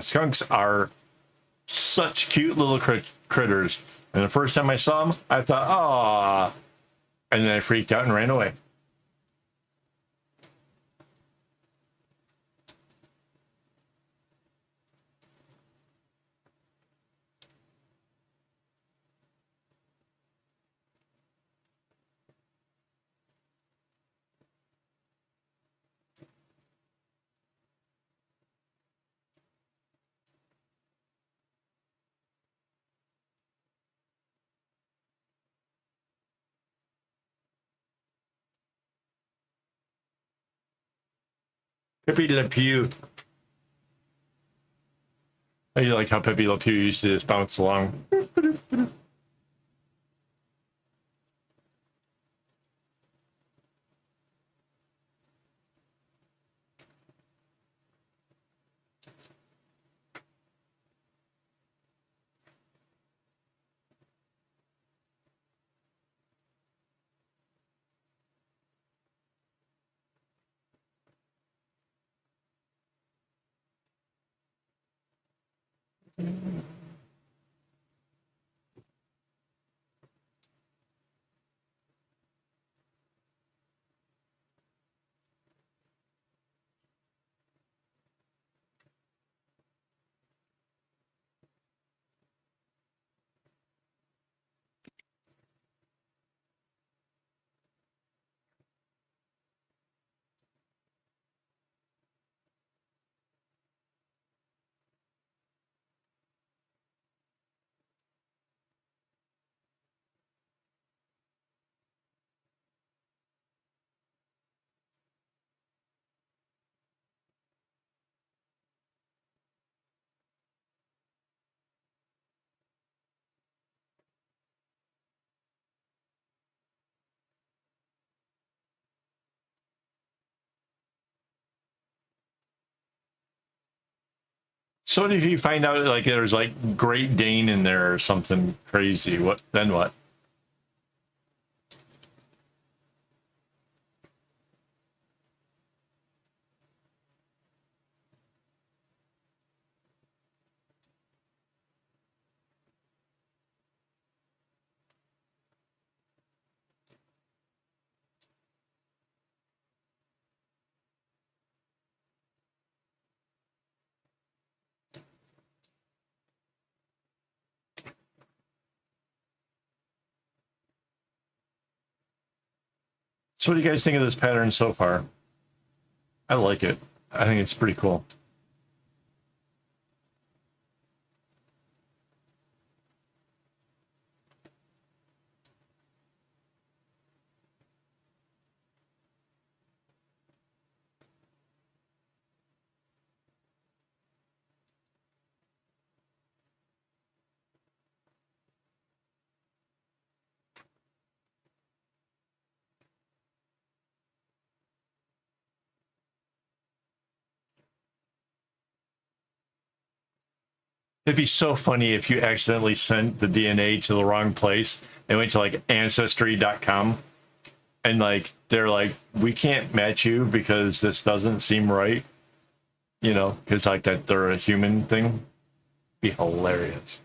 skunks are such cute little critters. And the first time I saw them, I thought, "Ah," and then I freaked out and ran away. Pepe Le Pew. I like how Pepe Le Pew used to just bounce along. So what if you find out like there's like Great Dane in there or something crazy? What then? What? So what do you guys think of this pattern so far? I like it. I think it's pretty cool. It'd be so funny if you accidentally sent the DNA to the wrong place and went to like ancestry.com and like they're like, we can't match you because this doesn't seem right. You know, because like that they're a human thing. Be hilarious.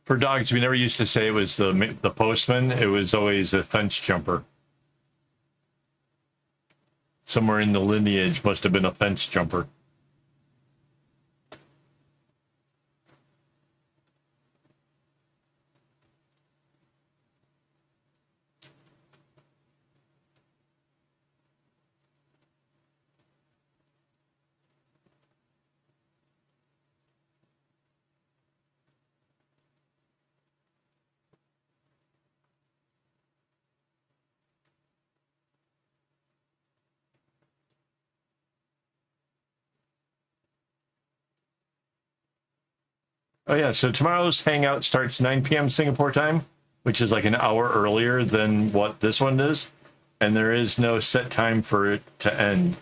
For dogs, we never used to say it was the postman. It was always a fence jumper. Somewhere in the lineage must have been a fence jumper. Oh yeah, so tomorrow's hangout starts 9 p.m. Singapore time, which is like an hour earlier than what this one is, and there is no set time for it to end.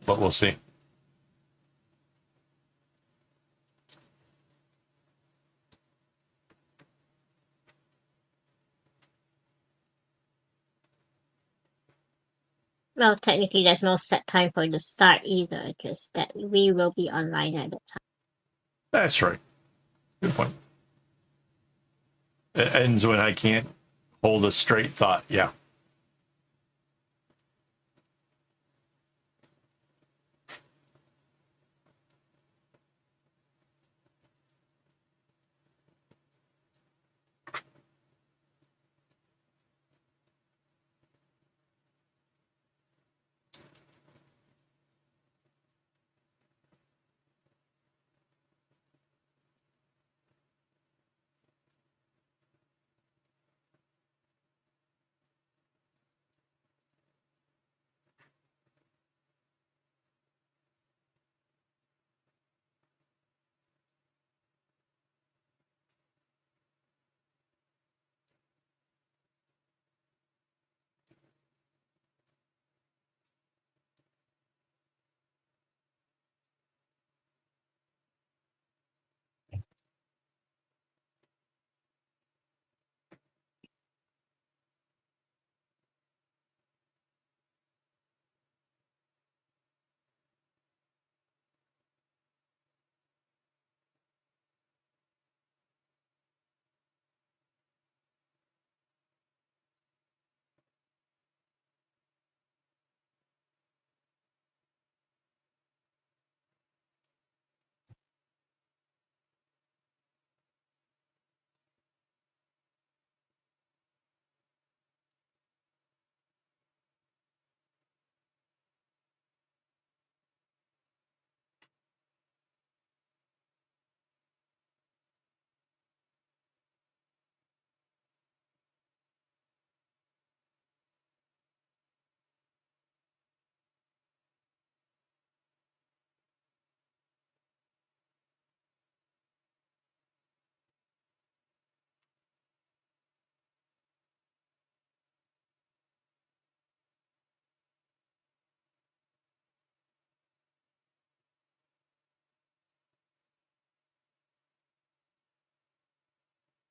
But we'll see. Well, technically, there's no set time for the start either, just that we will be online at the time. That's right. Good point. It ends when I can't hold a straight thought. Yeah.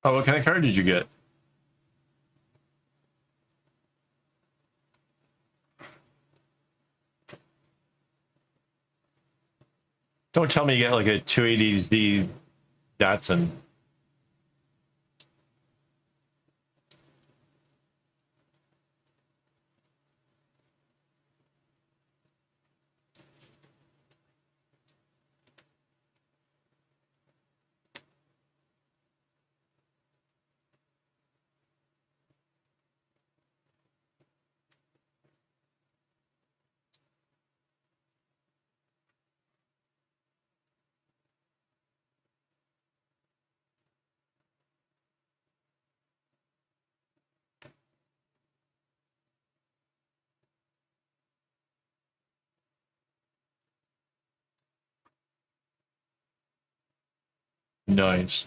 Oh, what kind of card did you get? Don't tell me you get like a 280Z Datsun. Nice.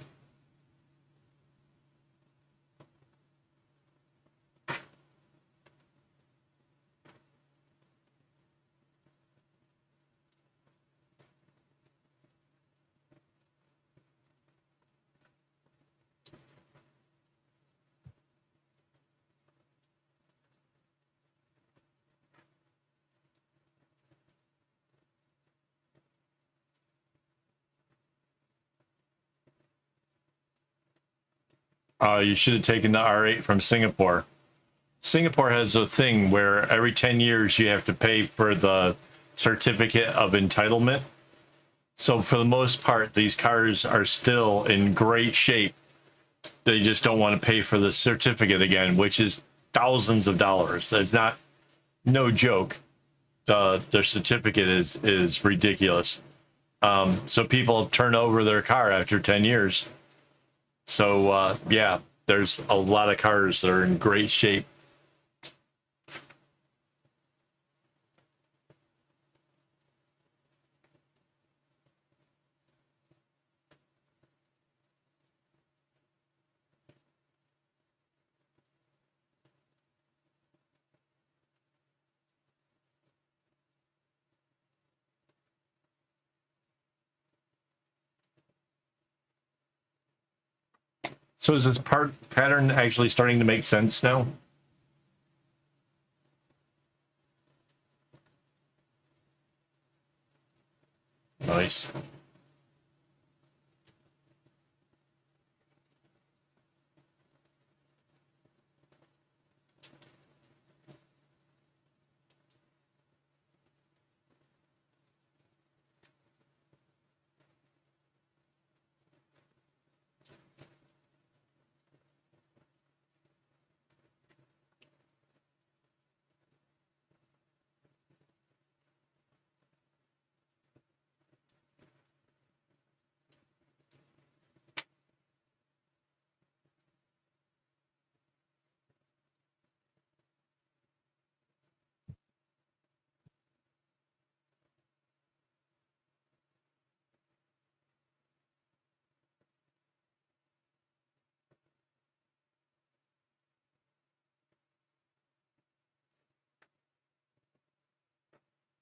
You should have taken the R8 from Singapore. Singapore has a thing where every 10 years you have to pay for the certificate of entitlement. So for the most part, these cars are still in great shape. They just don't want to pay for the certificate again, which is thousands of dollars. That's not no joke. Their certificate is ridiculous. So people turn over their car after 10 years. So yeah, there's a lot of cars that are in great shape. So is this pattern actually starting to make sense now? Nice.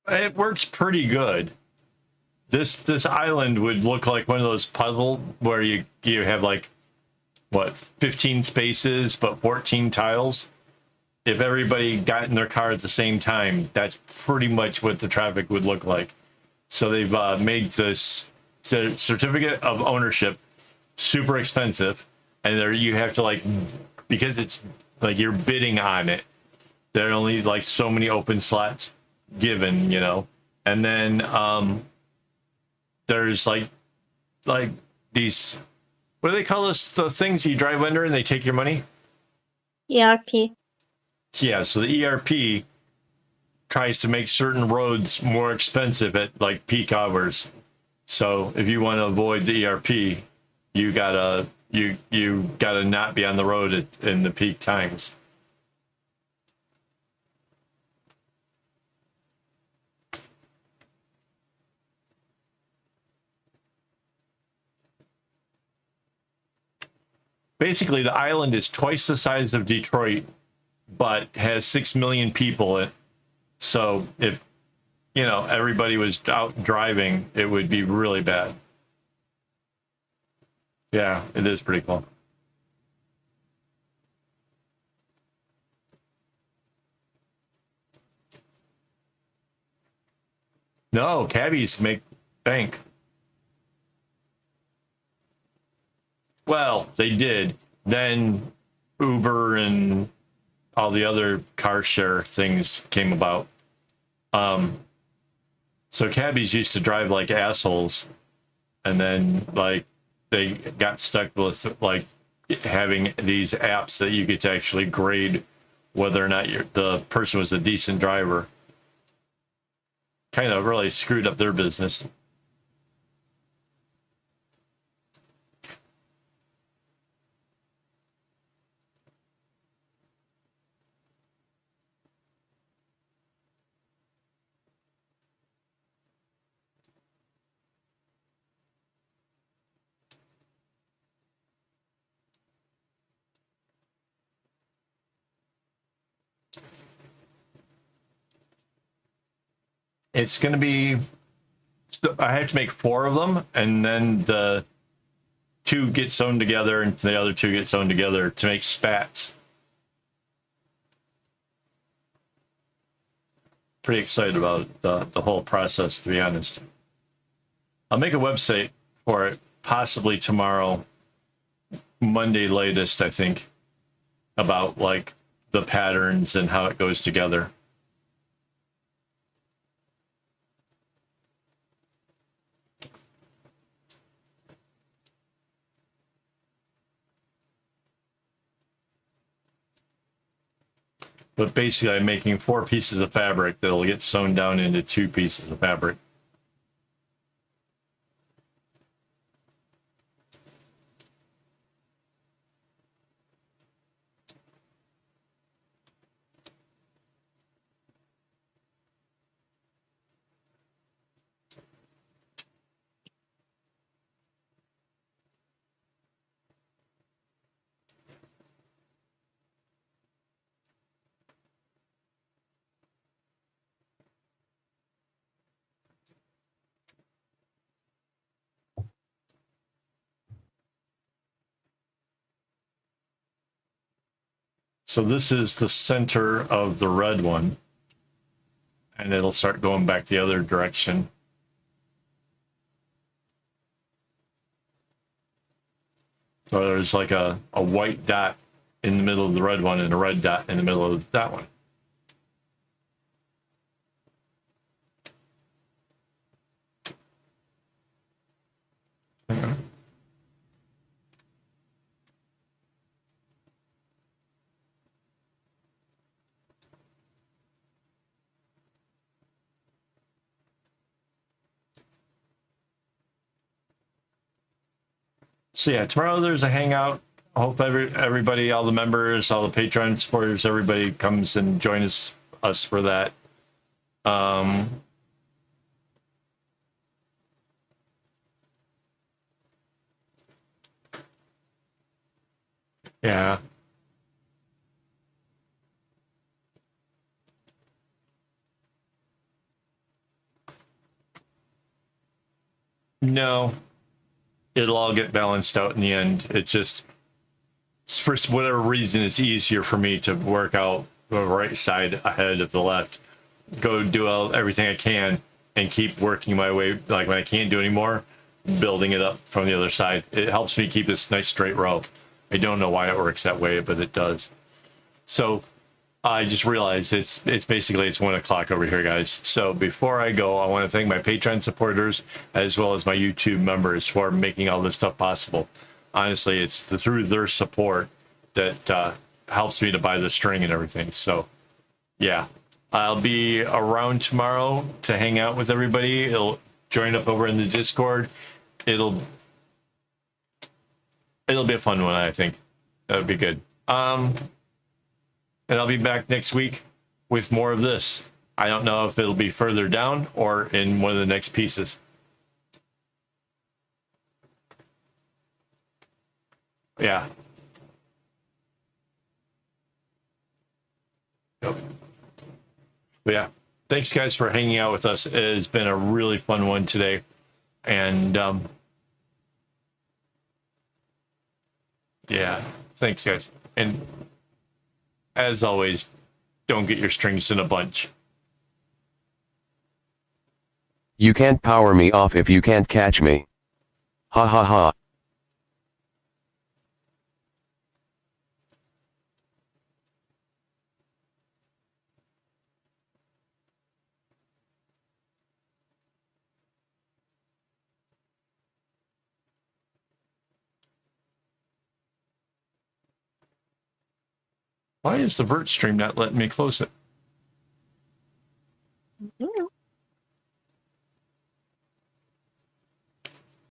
It works pretty good. This island would look like one of those puzzle where you have like what 15 spaces but 14 tiles. If everybody got in their car at the same time, that's pretty much what the traffic would look like. So they've made the certificate of ownership super expensive, and there you have to like, because it's like you're bidding on it. There are only like so many open slots given, you know, and then there's like these, what do they call those, the things you drive under and they take your money? ERP. Yeah, so the ERP tries to make certain roads more expensive at like peak hours. So if you want to avoid the ERP, you gotta not be on the road in the peak times. Basically, the island is twice the size of Detroit, but has 6 million people in it. So if, you know, everybody was out driving, it would be really bad. Yeah, it is pretty cool. No, cabbies make bank. Well, they did. Then Uber and all the other car share things came about. So cabbies used to drive like assholes, and then like they got stuck with like having these apps that you get to actually grade whether or not the person was a decent driver. Kind of really screwed up their business. It's going to be, I have to make 4 of them, and then the 2 get sewn together and the other 2 get sewn together to make spats. Pretty excited about the whole process, to be honest. I'll make a website for it possibly tomorrow, Monday latest, I think, about like the patterns and how it goes together. But basically, I'm making 4 pieces of fabric that'll get sewn down into 2 pieces of fabric. So this is the center of the red one, and it'll start going back the other direction. So there's like a white dot in the middle of the red one and a red dot in the middle of that one. So yeah, tomorrow there's a hangout. I hope everybody, all the members, all the Patreon supporters, everybody comes and joins us for that. Yeah. No, it'll all get balanced out in the end. It's just, for whatever reason, it's easier for me to work out the right side ahead of the left. Go do everything I can and keep working my way. Like when I can't do anymore, building it up from the other side. It helps me keep this nice straight row. I don't know why it works that way, but it does. So I just realized it's basically it's 1 o'clock over here, guys. So before I go, I want to thank my Patreon supporters as well as my YouTube members for making all this stuff possible. Honestly, it's through their support that helps me to buy the string and everything. So yeah, I'll be around tomorrow to hang out with everybody. It'll join up over in the Discord. It'll be a fun one, I think. That'll be good. And I'll be back next week with more of this. I don't know if it'll be further down or in one of the next pieces. Yeah. Yep. But yeah, thanks guys for hanging out with us. It's been a really fun one today. And yeah, thanks guys. And as always, don't get your strings in a bunch. You can't power me off if you can't catch me. Ha ha ha. Why is the Vert stream not letting me close it?